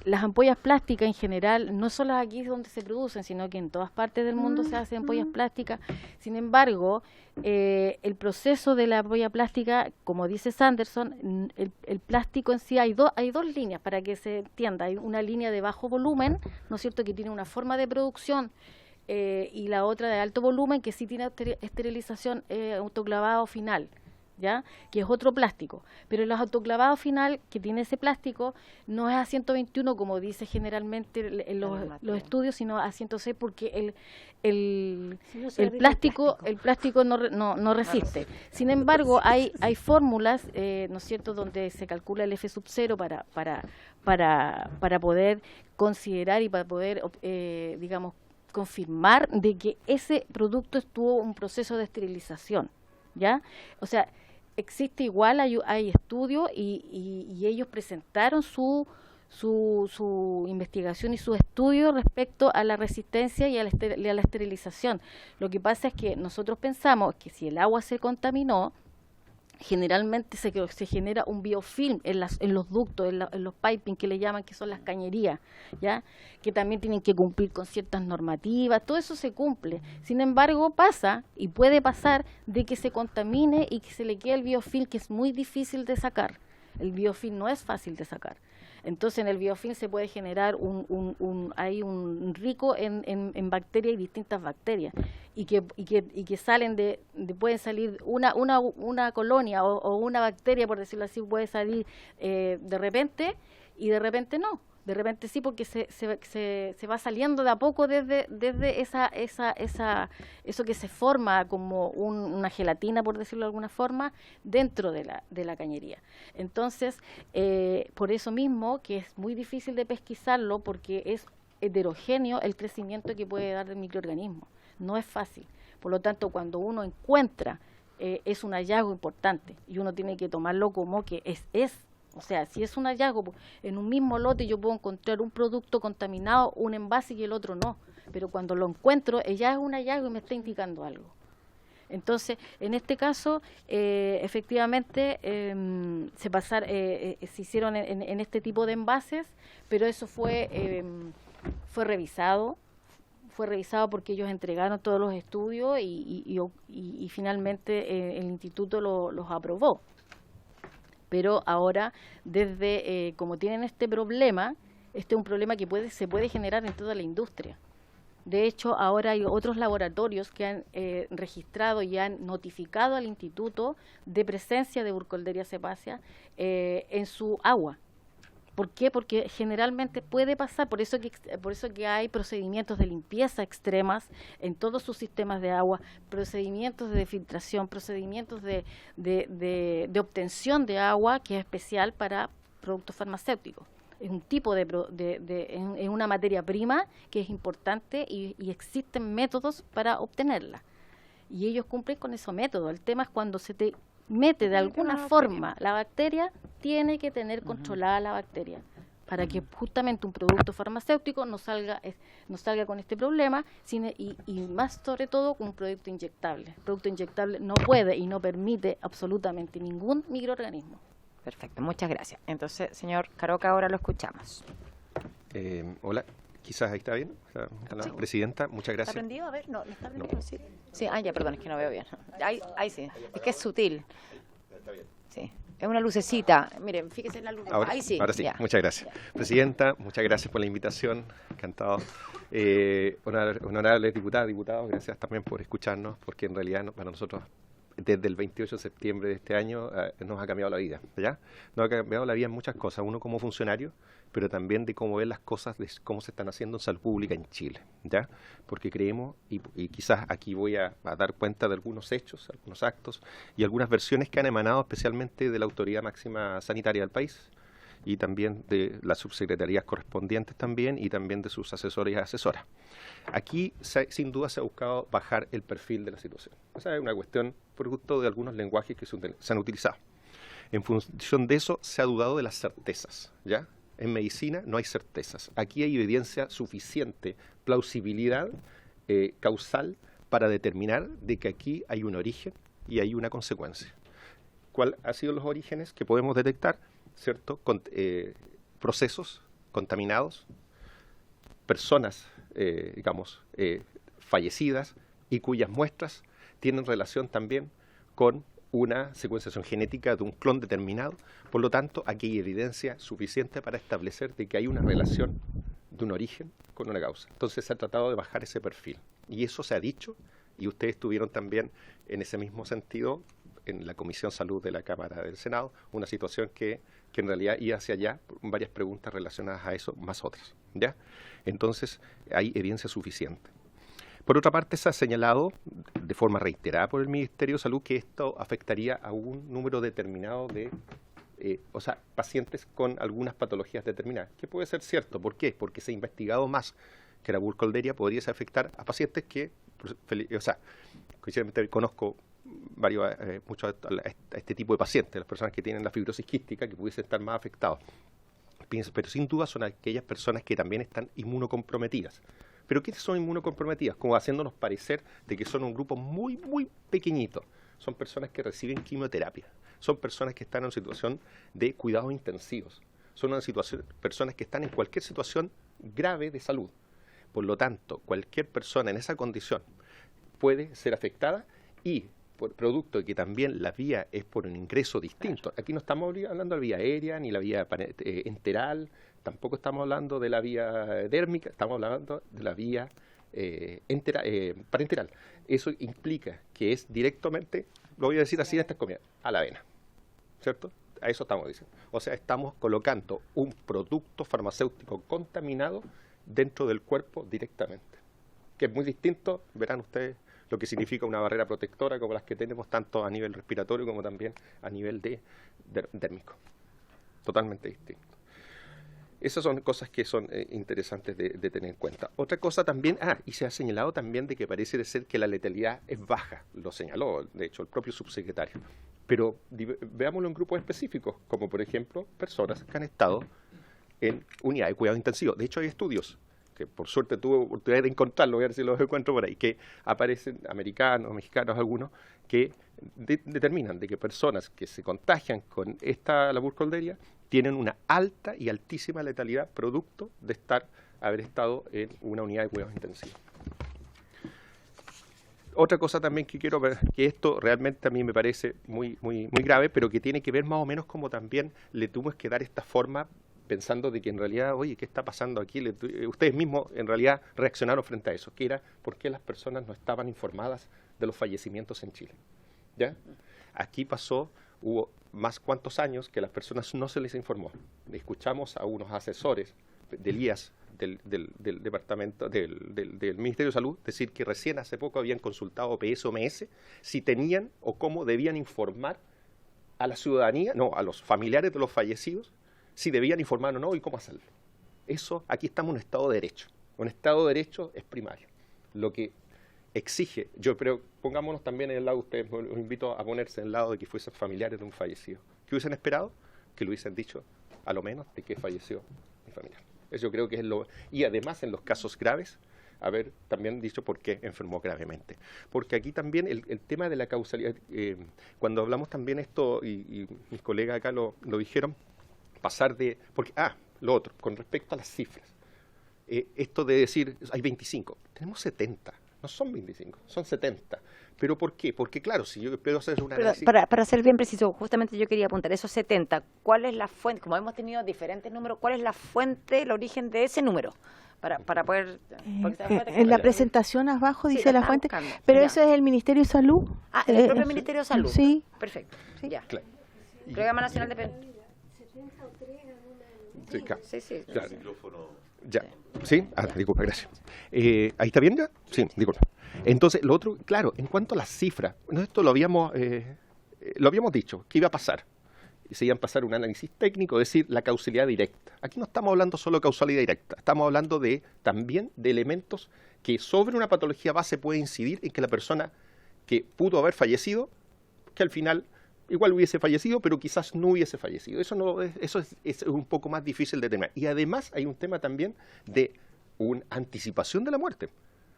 las ampollas plásticas en general, no solo aquí donde se producen, sino que en todas partes del mundo se hacen ampollas plásticas. Sin embargo, el proceso de la ampolla plástica, como dice Sanderson, el plástico en sí, hay dos líneas para que se entienda. Hay una línea de bajo volumen, ¿no es cierto?, que tiene una forma de producción, y la otra de alto volumen que sí tiene esterilización autoclavado final, ¿ya?, que es otro plástico. Pero el autoclavado final que tiene ese plástico no es a 121 como dice generalmente en los estudios, sino a 106 porque el plástico no resiste. Sin embargo, hay fórmulas, ¿no es cierto?, donde se calcula el F0 para poder considerar y para poder, confirmar de que ese producto estuvo un proceso de esterilización, ¿ya? O sea, existe igual, hay estudios y ellos presentaron su investigación y su estudio respecto a la resistencia y a la esterilización. Lo que pasa es que nosotros pensamos que si el agua se contaminó, generalmente se genera un biofilm en los ductos, en los piping que le llaman, que son las cañerías, ¿ya?, que también tienen que cumplir con ciertas normativas, todo eso se cumple. Sin embargo, pasa y puede pasar de que se contamine y que se le quede el biofilm, que es muy difícil de sacar. El biofilm no es fácil de sacar. Entonces en el biofilm se puede generar hay un rico en bacterias y distintas bacterias y que salen pueden salir una colonia o una bacteria, por decirlo así, puede salir de repente y de repente no. De repente sí, porque se va saliendo de a poco desde eso que se forma como una gelatina, por decirlo de alguna forma, dentro de la cañería. Entonces, por eso mismo que es muy difícil de pesquisarlo, porque es heterogéneo el crecimiento que puede dar el microorganismo. No es fácil. Por lo tanto, cuando uno encuentra, es un hallazgo importante y uno tiene que tomarlo como que es. O sea, si es un hallazgo, en un mismo lote yo puedo encontrar un producto contaminado, un envase y el otro no. Pero cuando lo encuentro, ya es un hallazgo y me está indicando algo. Entonces, en este caso, efectivamente, se hicieron en este tipo de envases, pero eso fue revisado. Fue revisado porque ellos entregaron todos los estudios y finalmente el instituto los aprobó. Pero ahora, como tienen este problema, este es un problema que se puede generar en toda la industria. De hecho, ahora hay otros laboratorios que han registrado y han notificado al instituto de presencia de Burkholderia cepacia en su agua. ¿Por qué? Porque generalmente puede pasar, por eso que hay procedimientos de limpieza extremas en todos sus sistemas de agua, procedimientos de filtración, procedimientos de obtención de agua, que es especial para productos farmacéuticos. un tipo en una materia prima que es importante y existen métodos para obtenerla. Y ellos cumplen con esos métodos. El tema es cuando se te mete de alguna forma la bacteria, tiene que tener controlada la bacteria para que justamente un producto farmacéutico no salga con este problema, y más sobre todo con un producto inyectable. El producto inyectable no puede y no permite absolutamente ningún microorganismo. Perfecto, muchas gracias. Entonces, señor Caroca, ahora lo escuchamos. Hola, quizás ahí está bien. La presidenta, muchas gracias. ¿Está prendido? A ver, no está prendido. Sí, sí, ya, perdón, es que no veo bien. Ahí sí, es que es sutil. Está bien. Sí. Es una lucecita. Miren, fíjese en la luz. Ahora sí, ya. Muchas gracias. Presidenta, muchas gracias por la invitación. Encantado. Honorables diputadas, diputados, gracias también por escucharnos, porque en realidad para nosotros, desde el 28 de septiembre de este año, nos ha cambiado la vida, ¿ya? Nos ha cambiado la vida en muchas cosas. Uno como funcionario, pero también de cómo ver las cosas, de cómo se están haciendo en salud pública en Chile, ¿ya? Porque creemos, y quizás aquí voy a dar cuenta de algunos hechos, algunos actos y algunas versiones que han emanado especialmente de la autoridad máxima sanitaria del país y también de las subsecretarías correspondientes también y también de sus asesores y asesoras. Aquí sin duda se ha buscado bajar el perfil de la situación. O sea, es una cuestión producto de algunos lenguajes que se han utilizado. En función de eso se ha dudado de las certezas, ¿ya? En medicina no hay certezas. Aquí hay evidencia suficiente, plausibilidad causal para determinar de que aquí hay un origen y hay una consecuencia. ¿Cuál han sido los orígenes que podemos detectar? ¿Cierto? Procesos contaminados, personas, fallecidas y cuyas muestras tienen relación también con una secuenciación genética de un clon determinado. Por lo tanto, aquí hay evidencia suficiente para establecer de que hay una relación de un origen con una causa. Entonces se ha tratado de bajar ese perfil. Y eso se ha dicho, y ustedes tuvieron también en ese mismo sentido, en la Comisión Salud de la Cámara del Senado, una situación que en realidad iba hacia allá, varias preguntas relacionadas a eso, más otras, ¿ya? Entonces, hay evidencia suficiente. Por otra parte, se ha señalado de forma reiterada por el Ministerio de Salud que esto afectaría a un número determinado de pacientes con algunas patologías determinadas, que puede ser cierto. ¿Por qué? Porque se ha investigado más que la burkholderia podría afectar a pacientes que, coincidentemente conozco muchos a este tipo de pacientes, las personas que tienen la fibrosis quística, que pudiesen estar más afectados. Pero sin duda son aquellas personas que también están inmunocomprometidas. ¿Pero qué son inmunocomprometidas? Como haciéndonos parecer de que son un grupo muy, muy pequeñito. Son personas que reciben quimioterapia. Son personas que están en situación de cuidados intensivos. Son personas que están en cualquier situación grave de salud. Por lo tanto, cualquier persona en esa condición puede ser afectada y por producto de que también la vía es por un ingreso distinto. Aquí no estamos hablando de la vía aérea ni la vía enteral, tampoco estamos hablando de la vía dérmica, estamos hablando de la vía parenteral. Eso implica que es directamente, lo voy a decir así, esta es comida, a la vena, ¿cierto? A eso estamos diciendo. O sea, estamos colocando un producto farmacéutico contaminado dentro del cuerpo directamente, que es muy distinto, verán ustedes, lo que significa una barrera protectora como las que tenemos tanto a nivel respiratorio como también a nivel dérmico. Totalmente distinto. Esas son cosas que son interesantes de tener en cuenta. Otra cosa también, y se ha señalado también de que parece ser que la letalidad es baja, lo señaló de hecho el propio subsecretario. Pero veámoslo en grupos específicos, como por ejemplo personas que han estado en unidad de cuidado intensivo. De hecho hay estudios que por suerte tuve oportunidad de encontrarlo, voy a ver si los encuentro por ahí, que aparecen americanos, mexicanos, algunos, que determinan de que personas que se contagian con la burkholderia tienen una alta y altísima letalidad producto de haber estado en una unidad de cuidados intensivos. Otra cosa también que quiero ver, que esto realmente a mí me parece muy, muy, muy grave, pero que tiene que ver más o menos como también le tuvimos que dar esta forma pensando de que en realidad, oye, ¿qué está pasando aquí? Ustedes mismos en realidad reaccionaron frente a eso, que era por qué las personas no estaban informadas de los fallecimientos en Chile. ¿Ya? Aquí hubo más cuantos años que a las personas no se les informó. Escuchamos a unos asesores del IAS, del departamento, del Ministerio de Salud, decir que recién hace poco habían consultado OPS, OMS, si tenían o cómo debían informar a la ciudadanía, a los familiares de los fallecidos, si debían informar o no y cómo hacerlo. Eso, aquí estamos en un Estado de Derecho. Un Estado de Derecho es primario. Lo que exige, yo creo, pongámonos también en el lado, ustedes los invito a ponerse en el lado de que fuesen familiares de un fallecido. ¿Qué hubiesen esperado? Que lo hubiesen dicho, a lo menos, de que falleció mi familiar. Eso yo creo que es lo... Y además, en los casos graves, haber también dicho por qué enfermó gravemente. Porque aquí también el tema de la causalidad, cuando hablamos también esto, y mis colegas acá lo dijeron, pasar de... Porque, lo otro, con respecto a las cifras. Esto de decir, hay 25, tenemos 70, no son 25, son 70. ¿Pero por qué? Porque claro, si yo puedo hacer una análisis... Para ser bien preciso, justamente yo quería apuntar, esos 70, ¿cuál es la fuente? Como hemos tenido diferentes números, ¿cuál es la fuente, el origen de ese número? Para poder... En la presentación abajo dice la fuente, buscando. pero Ya. eso es el Ministerio de Salud. El propio Ministerio de Salud. Sí. Perfecto. Sí. Ya. Claro. Programa Nacional de... Sí, claro. Sí. Claro. El micrófono. Ya. ¿Sí? Disculpa, gracias. ¿Ahí está bien ya? Sí, disculpa. Entonces, lo otro, claro, en cuanto a las cifras, esto lo habíamos dicho, que iba a pasar. Y se iba a pasar un análisis técnico, es decir, la causalidad directa. Aquí no estamos hablando solo de causalidad directa, estamos hablando también de elementos que sobre una patología base puede incidir en que la persona que pudo haber fallecido, que al final igual hubiese fallecido, pero quizás no hubiese fallecido. Eso es un poco más difícil de determinar. Y además hay un tema también de una anticipación de la muerte.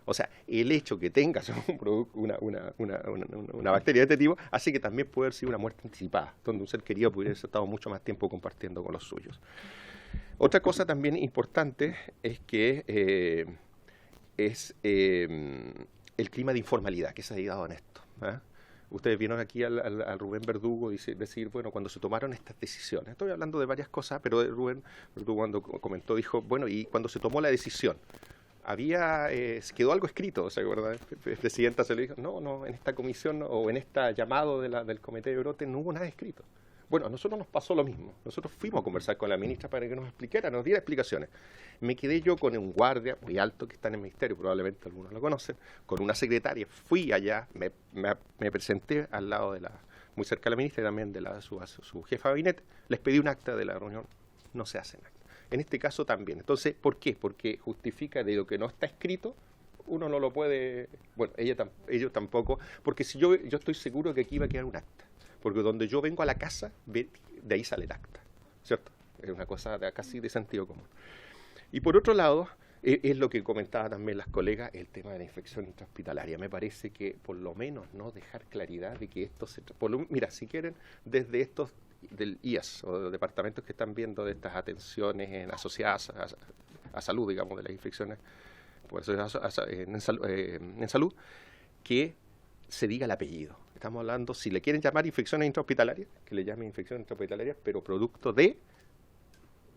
O sea, el hecho que tengas una bacteria de este tipo hace que también puede haber sido una muerte anticipada, donde un ser querido pudiera haber estado mucho más tiempo compartiendo con los suyos. Otra cosa también importante es que el clima de informalidad que se ha dado en esto. Ustedes vieron aquí al Rubén Verdugo decir, bueno, cuando se tomaron estas decisiones, estoy hablando de varias cosas, pero Rubén Verdugo cuando comentó dijo, bueno, y cuando se tomó la decisión, quedó algo escrito, ¿se acuerdan? El presidente se le dijo, no, en esta comisión o en este llamado del Comité de Brote no hubo nada escrito. Bueno, a nosotros nos pasó lo mismo. Nosotros fuimos a conversar con la ministra para que nos explicara, nos diera explicaciones. Me quedé yo con un guardia muy alto que está en el ministerio, probablemente algunos lo conocen, con una secretaria. Fui allá, me presenté al lado muy cerca de la ministra y también de su jefa de gabinete. Les pedí un acta de la reunión, no se hacen acta. En este caso también. Entonces, ¿por qué? Porque justifica de lo que no está escrito, uno no lo puede... Bueno, ellos tampoco, porque si yo estoy seguro que aquí va a quedar un acta. Porque donde yo vengo a la casa, de ahí sale el acta, ¿cierto? Es una cosa casi de sentido común. Y por otro lado, es lo que comentaban también las colegas, el tema de la infección intrahospitalaria. Me parece que por lo menos no dejar claridad de que esto mira, si quieren, desde estos del IAS, o de los departamentos que están viendo de estas atenciones asociadas a salud, digamos, de las infecciones pues, en salud, que se diga el apellido. Estamos hablando, si le quieren llamar infecciones intrahospitalarias, que le llamen infecciones intrahospitalarias, pero producto de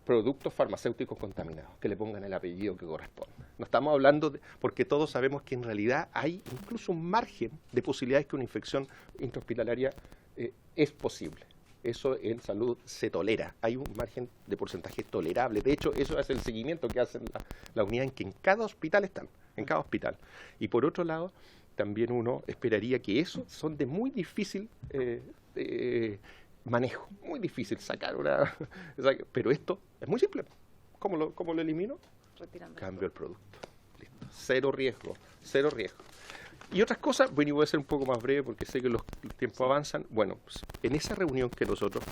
productos farmacéuticos contaminados, que le pongan el apellido que corresponda. No estamos hablando porque todos sabemos que en realidad hay incluso un margen de posibilidades que una infección intrahospitalaria es posible. Eso en salud se tolera, hay un margen de porcentaje tolerable. De hecho, eso es el seguimiento que hacen la unidad en que en cada hospital están, en cada hospital. Y por otro lado, también uno esperaría que eso son de muy difícil manejo, muy difícil sacar pero esto es muy simple. ¿Cómo lo elimino? Cambio el producto. Listo. Cero riesgo. Y otras cosas, bueno, y voy a ser un poco más breve porque sé que los tiempos avanzan. Bueno, pues, en esa reunión que nosotros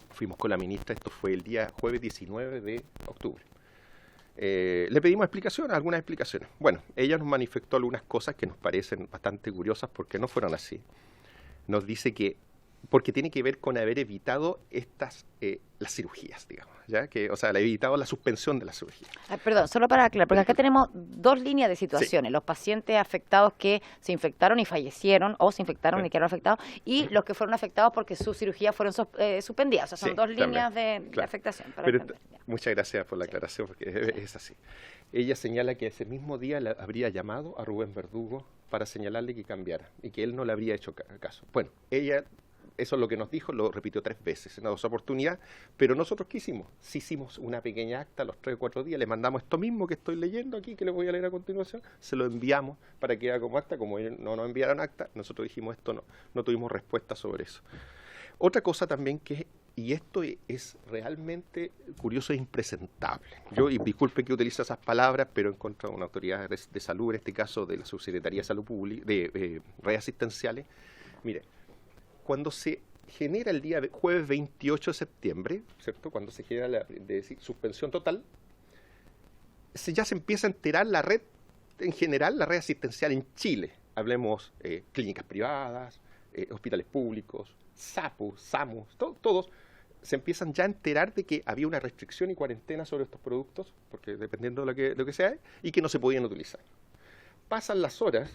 fuimos con la ministra, esto fue el día jueves 19 de octubre, le pedimos algunas explicaciones. Bueno, ella nos manifestó algunas cosas que nos parecen bastante curiosas porque no fueron así. Nos dice que porque tiene que ver con haber evitado las cirugías, digamos, ¿ya? O sea, evitado la suspensión de la cirugía. Perdón, solo para aclarar, porque acá tenemos dos líneas de situaciones. Sí. Los pacientes afectados que se infectaron y fallecieron, o se infectaron y quedaron afectados, y los que fueron afectados porque sus cirugías fueron suspendidas. O sea, son dos líneas de afectación. Muchas gracias por la aclaración, porque es así. Ella señala que ese mismo día le habría llamado a Rubén Verdugo para señalarle que cambiara, y que él no le habría hecho caso. Bueno, ella... Eso es lo que nos dijo, lo repitió 3 veces en 2 oportunidades, pero nosotros ¿qué hicimos? Sí hicimos una pequeña acta, los 3 o 4 días, le mandamos esto mismo que estoy leyendo aquí, que les voy a leer a continuación, se lo enviamos para que haga como acta, como ellos no nos enviaron acta, nosotros dijimos esto no tuvimos respuesta sobre eso. Otra cosa también que Y esto es realmente curioso e impresentable. Yo, y disculpe que utilice esas palabras, pero en contra de una autoridad de salud, en este caso de la Subsecretaría de Salud Pública, de redes asistenciales. Mire, cuando se genera el día jueves 28 de septiembre, ¿cierto? Cuando se genera la suspensión total, ya se empieza a enterar la red, en general, la red asistencial en Chile. Hablemos clínicas privadas, hospitales públicos, SAPU, SAMU, todos se empiezan ya a enterar de que había una restricción y cuarentena sobre estos productos, porque dependiendo de lo que sea, y que no se podían utilizar. Pasan las horas,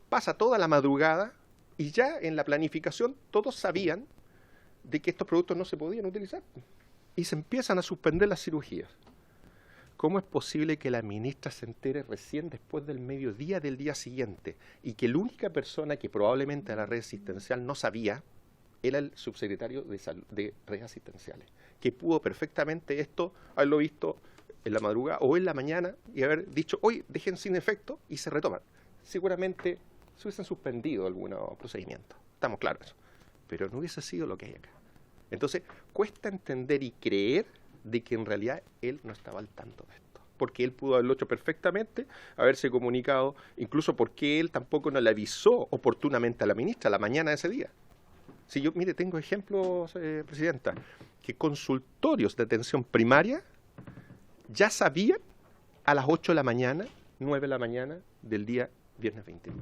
pasa toda la madrugada, y ya en la planificación todos sabían de que estos productos no se podían utilizar. Y se empiezan a suspender las cirugías. ¿Cómo es posible que la ministra se entere recién después del mediodía del día siguiente y que la única persona que probablemente a la red asistencial no sabía era el subsecretario de redes asistenciales, que pudo perfectamente esto haberlo visto en la madrugada o en la mañana y haber dicho, hoy dejen sin efecto y se retoman? Seguramente se hubiesen suspendido algunos procedimientos, estamos claros eso, pero no hubiese sido lo que hay acá. Entonces, cuesta entender y creer de que en realidad él no estaba al tanto de esto, porque él pudo haberlo hecho perfectamente, haberse comunicado, incluso porque él tampoco no le avisó oportunamente a la ministra a la mañana de ese día. Si yo, mire, tengo ejemplos, Presidenta, que consultorios de atención primaria ya sabían a las 8 de la mañana, 9 de la mañana del día viernes 29.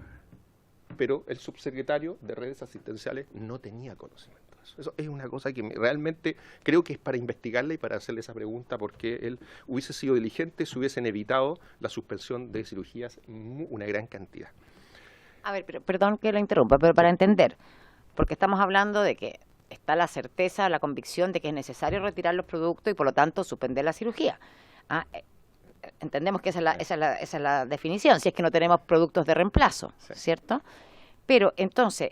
Pero el subsecretario de redes asistenciales no tenía conocimiento de eso. Eso es una cosa que realmente creo que es para investigarla y para hacerle esa pregunta, porque él hubiese sido diligente, se hubiesen evitado la suspensión de cirugías una gran cantidad. A ver, pero, perdón que lo interrumpa, pero para entender, porque estamos hablando de que está la certeza, la convicción de que es necesario retirar los productos y por lo tanto suspender la cirugía. Entendemos que esa es la definición, si es que no tenemos productos de reemplazo, sí, ¿cierto? Pero entonces,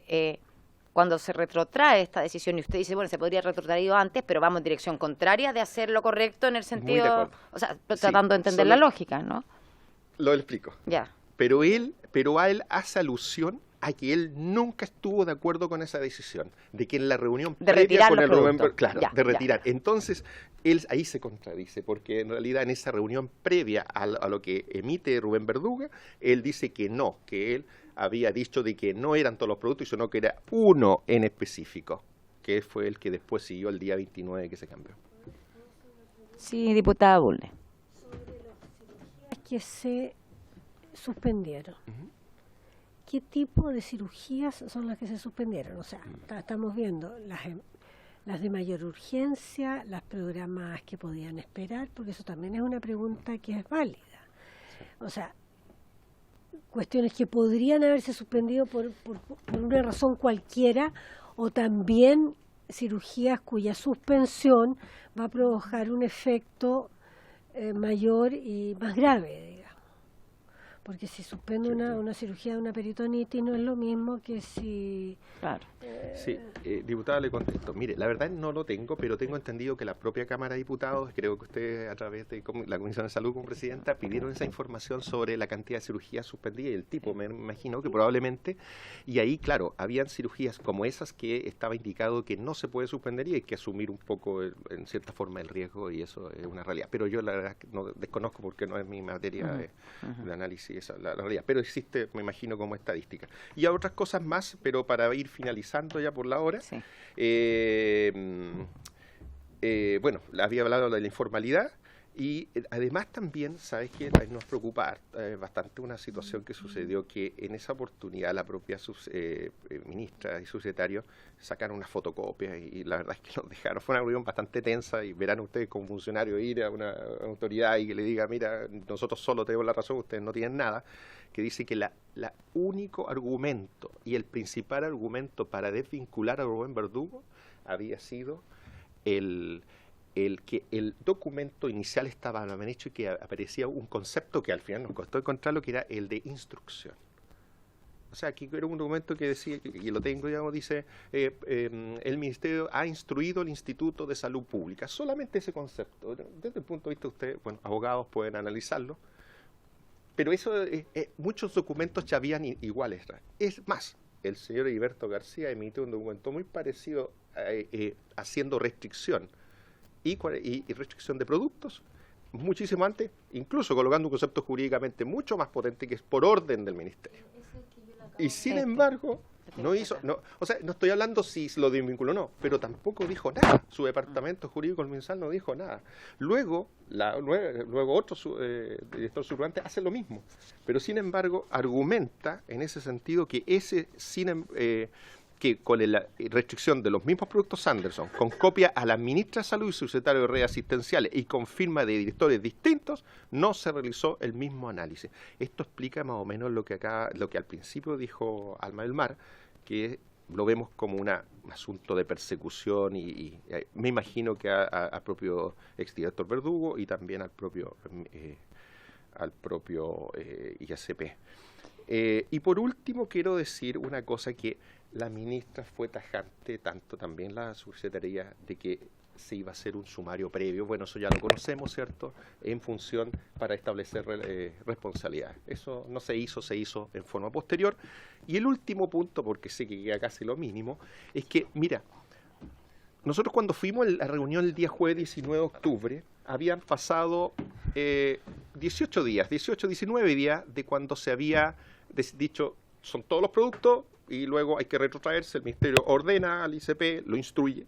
cuando se retrotrae esta decisión y usted dice, bueno, se podría haber retrotraído antes, pero vamos en dirección contraria de hacer lo correcto en el sentido, o sea, tratando de entender la lógica, ¿no? Lo explico. Ya. Pero a él hace alusión a que él nunca estuvo de acuerdo con esa decisión, de que en la reunión de retirar con los el productos. Rubén, claro, ya, de retirar. Ya. Entonces, él ahí se contradice, porque en realidad en esa reunión previa a lo que emite Rubén Verduga, él dice que no, que él había dicho de que no eran todos los productos, sino que era uno en específico, que fue el que después siguió el día 29 que se cambió. Sí, diputada Bulnes. Sobre las cirugías que se suspendieron. ¿Qué tipo de cirugías son las que se suspendieron? O sea, estamos viendo las de mayor urgencia, las programadas que podían esperar, porque eso también es una pregunta que es válida. O sea, cuestiones que podrían haberse suspendido por una razón cualquiera, o también cirugías cuya suspensión va a provocar un efecto mayor y más grave, digamos. Porque si suspende una cirugía de una peritonitis no es lo mismo que si... Claro. Sí, diputada, le contesto. Mire, la verdad no lo tengo, pero tengo entendido que la propia Cámara de Diputados, creo que ustedes a través de la Comisión de Salud como presidenta, pidieron esa información sobre la cantidad de cirugías suspendidas y el tipo, me imagino que probablemente, y ahí, claro, habían cirugías como esas que estaba indicado que no se puede suspender y hay que asumir un poco, en cierta forma, el riesgo, y eso es una realidad. Pero yo la verdad no desconozco porque no es mi materia de análisis. Esa la realidad, pero existe, me imagino, como estadística. Y hay otras cosas más, pero para ir finalizando ya por la hora, sí. Bueno, había hablado de la informalidad y además también, ¿sabes qué? Nos preocupa bastante una situación que sucedió, que en esa oportunidad la propia ministra y subsecretario sacaron unas fotocopias y la verdad es que los dejaron. Fue una reunión bastante tensa y verán ustedes como funcionario ir a una autoridad y que le diga, mira, nosotros solo tenemos la razón, ustedes no tienen nada, que dice que la único argumento y el principal argumento para desvincular a Rubén Verdugo había sido el que el documento inicial estaba bien hecho y que aparecía un concepto que al final nos costó encontrarlo, que era el de instrucción. O sea, aquí era un documento que decía, y lo tengo, digamos, dice, el Ministerio ha instruido al Instituto de Salud Pública. Solamente ese concepto. Desde el punto de vista de ustedes, bueno, abogados pueden analizarlo, pero eso, muchos documentos ya habían iguales. Es más, el señor Heriberto García emitió un documento muy parecido haciendo restricción y restricción de productos muchísimo antes, incluso colocando un concepto jurídicamente mucho más potente que es por orden del Ministerio. Y sin embargo, no hizo, o sea, no estoy hablando si lo desvinculó o no, pero tampoco dijo nada. Su departamento jurídico, el MinSal, no dijo nada. Luego otro director subrogante hace lo mismo, pero sin embargo argumenta en ese sentido que que con la restricción de los mismos productos Sanderson, con copia a la ministra de Salud y subsecretario de redes asistenciales y con firma de directores distintos, no se realizó el mismo análisis. Esto explica más o menos lo que al principio dijo Alma del Mar, que lo vemos como un asunto de persecución y me imagino que al propio exdirector Verdugo y también al propio IACP. Y por último quiero decir una cosa, que la ministra fue tajante, tanto también la subsecretaría, de que se iba a hacer un sumario previo. Bueno, eso ya lo conocemos, ¿cierto?, en función para establecer responsabilidades. Eso no se hizo, se hizo en forma posterior. Y el último punto, porque sé que queda casi lo mínimo, es que, mira, nosotros cuando fuimos a la reunión el día jueves 19 de octubre, habían pasado 18 días, 19 días de cuando se había dicho, son todos los productos, y luego hay que retrotraerse, el Ministerio ordena al ICP, lo instruye,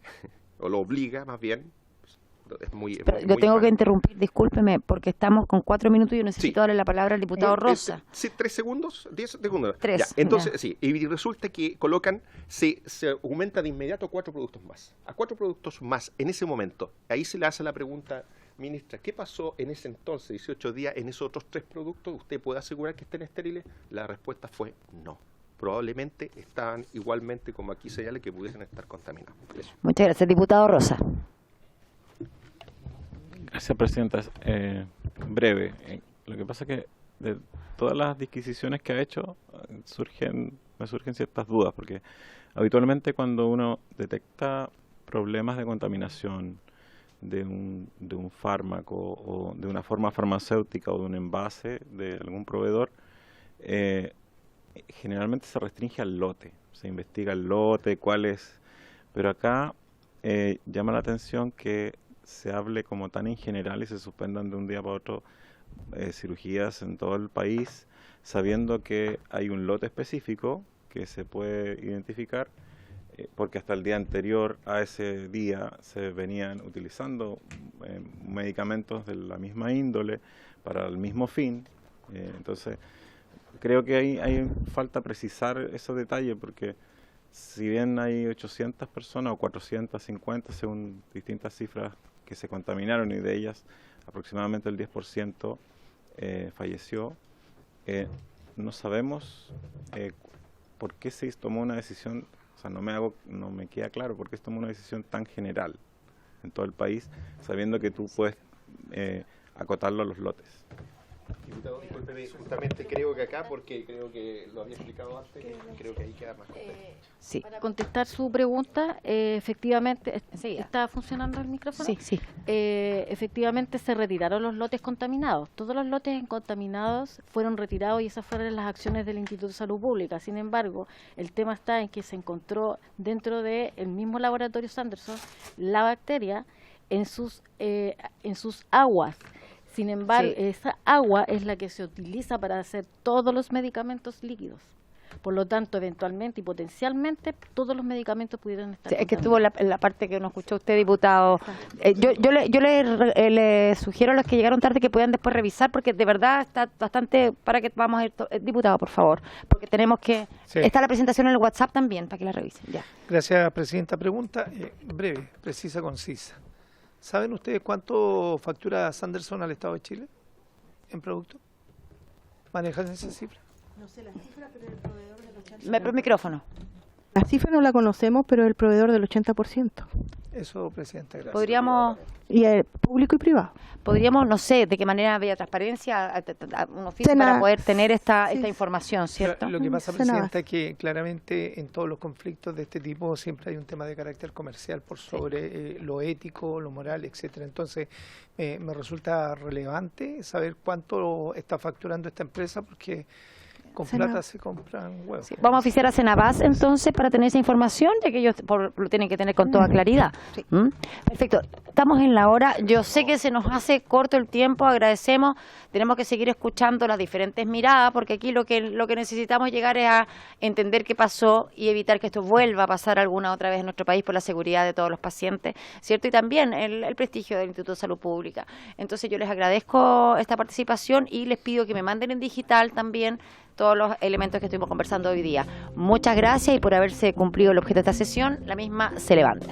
o lo obliga más bien. Lo tengo que interrumpir, discúlpeme, porque estamos con 4 minutos y yo necesito darle la palabra al diputado Rosa. Sí, 3 segundos, 10 segundos. 3. Ya, entonces, ya. Sí, y resulta que colocan, se aumenta de inmediato a 4 productos más. A 4 productos más en ese momento. Ahí se le hace la pregunta, ministra, ¿qué pasó en ese entonces, 18 días, en esos otros 3 productos? ¿Usted puede asegurar que estén estériles? La respuesta fue no. Probablemente estaban igualmente, como aquí señala, que pudiesen estar contaminados. Eso. Muchas gracias, diputado Rosa. Gracias, presidenta. Breve. Lo que pasa es que de todas las disquisiciones que ha hecho, me surgen ciertas dudas, porque habitualmente cuando uno detecta problemas de contaminación de un fármaco o de una forma farmacéutica o de un envase de algún proveedor, generalmente se restringe al lote, se investiga el lote, cuál es, pero acá llama la atención que se hable como tan en general y se suspendan de un día para otro cirugías en todo el país, sabiendo que hay un lote específico que se puede identificar, porque hasta el día anterior a ese día se venían utilizando medicamentos de la misma índole para el mismo fin. Entonces, creo que hay falta precisar esos detalles, porque si bien hay 800 personas o 450, según distintas cifras, que se contaminaron, y de ellas aproximadamente el 10% falleció, no sabemos por qué se tomó una decisión, o sea, no me queda claro por qué se tomó una decisión tan general en todo el país, sabiendo que tú puedes acotarlo a los lotes. Diputado, discúlpeme, justamente creo que acá, porque creo que lo había explicado antes, creo que ahí queda más completo. Sí. Para contestar su pregunta, efectivamente, ¿está funcionando el micrófono? Sí, sí. Efectivamente se retiraron los lotes contaminados. Todos los lotes contaminados fueron retirados y esas fueron las acciones del Instituto de Salud Pública. Sin embargo, el tema está en que se encontró dentro del mismo laboratorio Sanderson la bacteria en sus aguas. Sin embargo, esa agua es la que se utiliza para hacer todos los medicamentos líquidos. Por lo tanto, eventualmente y potencialmente, todos los medicamentos pudieran estar es que estuvo la parte que no escuchó usted, diputado. Yo le sugiero a los que llegaron tarde que puedan después revisar, porque de verdad está bastante, para que vamos a ir, diputado, por favor, porque tenemos que... Sí. Está la presentación en el WhatsApp también, para que la revisen. Ya. Gracias, presidenta. Pregunta breve, precisa, concisa. ¿Saben ustedes cuánto factura Sanderson al Estado de Chile en producto? ¿Manejan esa cifra? No sé la cifra, pero el proveedor del 80%. Micrófono. La cifra no la conocemos, pero el proveedor del 80%. Eso, presidenta, gracias. Podríamos... Y el público y privado. Podríamos, no sé, de qué manera había transparencia, un oficio para poder tener esta información, ¿cierto? Lo que pasa, presidenta, es que claramente en todos los conflictos de este tipo siempre hay un tema de carácter comercial por sobre lo ético, lo moral, etcétera. Entonces, me resulta relevante saber cuánto está facturando esta empresa, porque Con Senabas. plata se compran huevos. Sí, vamos a oficiar a Senabas entonces para tener esa información, ya que ellos lo tienen que tener con toda claridad. Sí. ¿Mm? Perfecto, estamos en la hora, yo sé que se nos hace corto el tiempo, agradecemos, tenemos que seguir escuchando las diferentes miradas, porque aquí lo que necesitamos llegar es a entender qué pasó y evitar que esto vuelva a pasar alguna otra vez en nuestro país por la seguridad de todos los pacientes, ¿cierto? Y también el prestigio del Instituto de Salud Pública. Entonces yo les agradezco esta participación y les pido que me manden en digital también todos los elementos que estuvimos conversando hoy día. Muchas gracias y por haberse cumplido el objeto de esta sesión, la misma se levanta.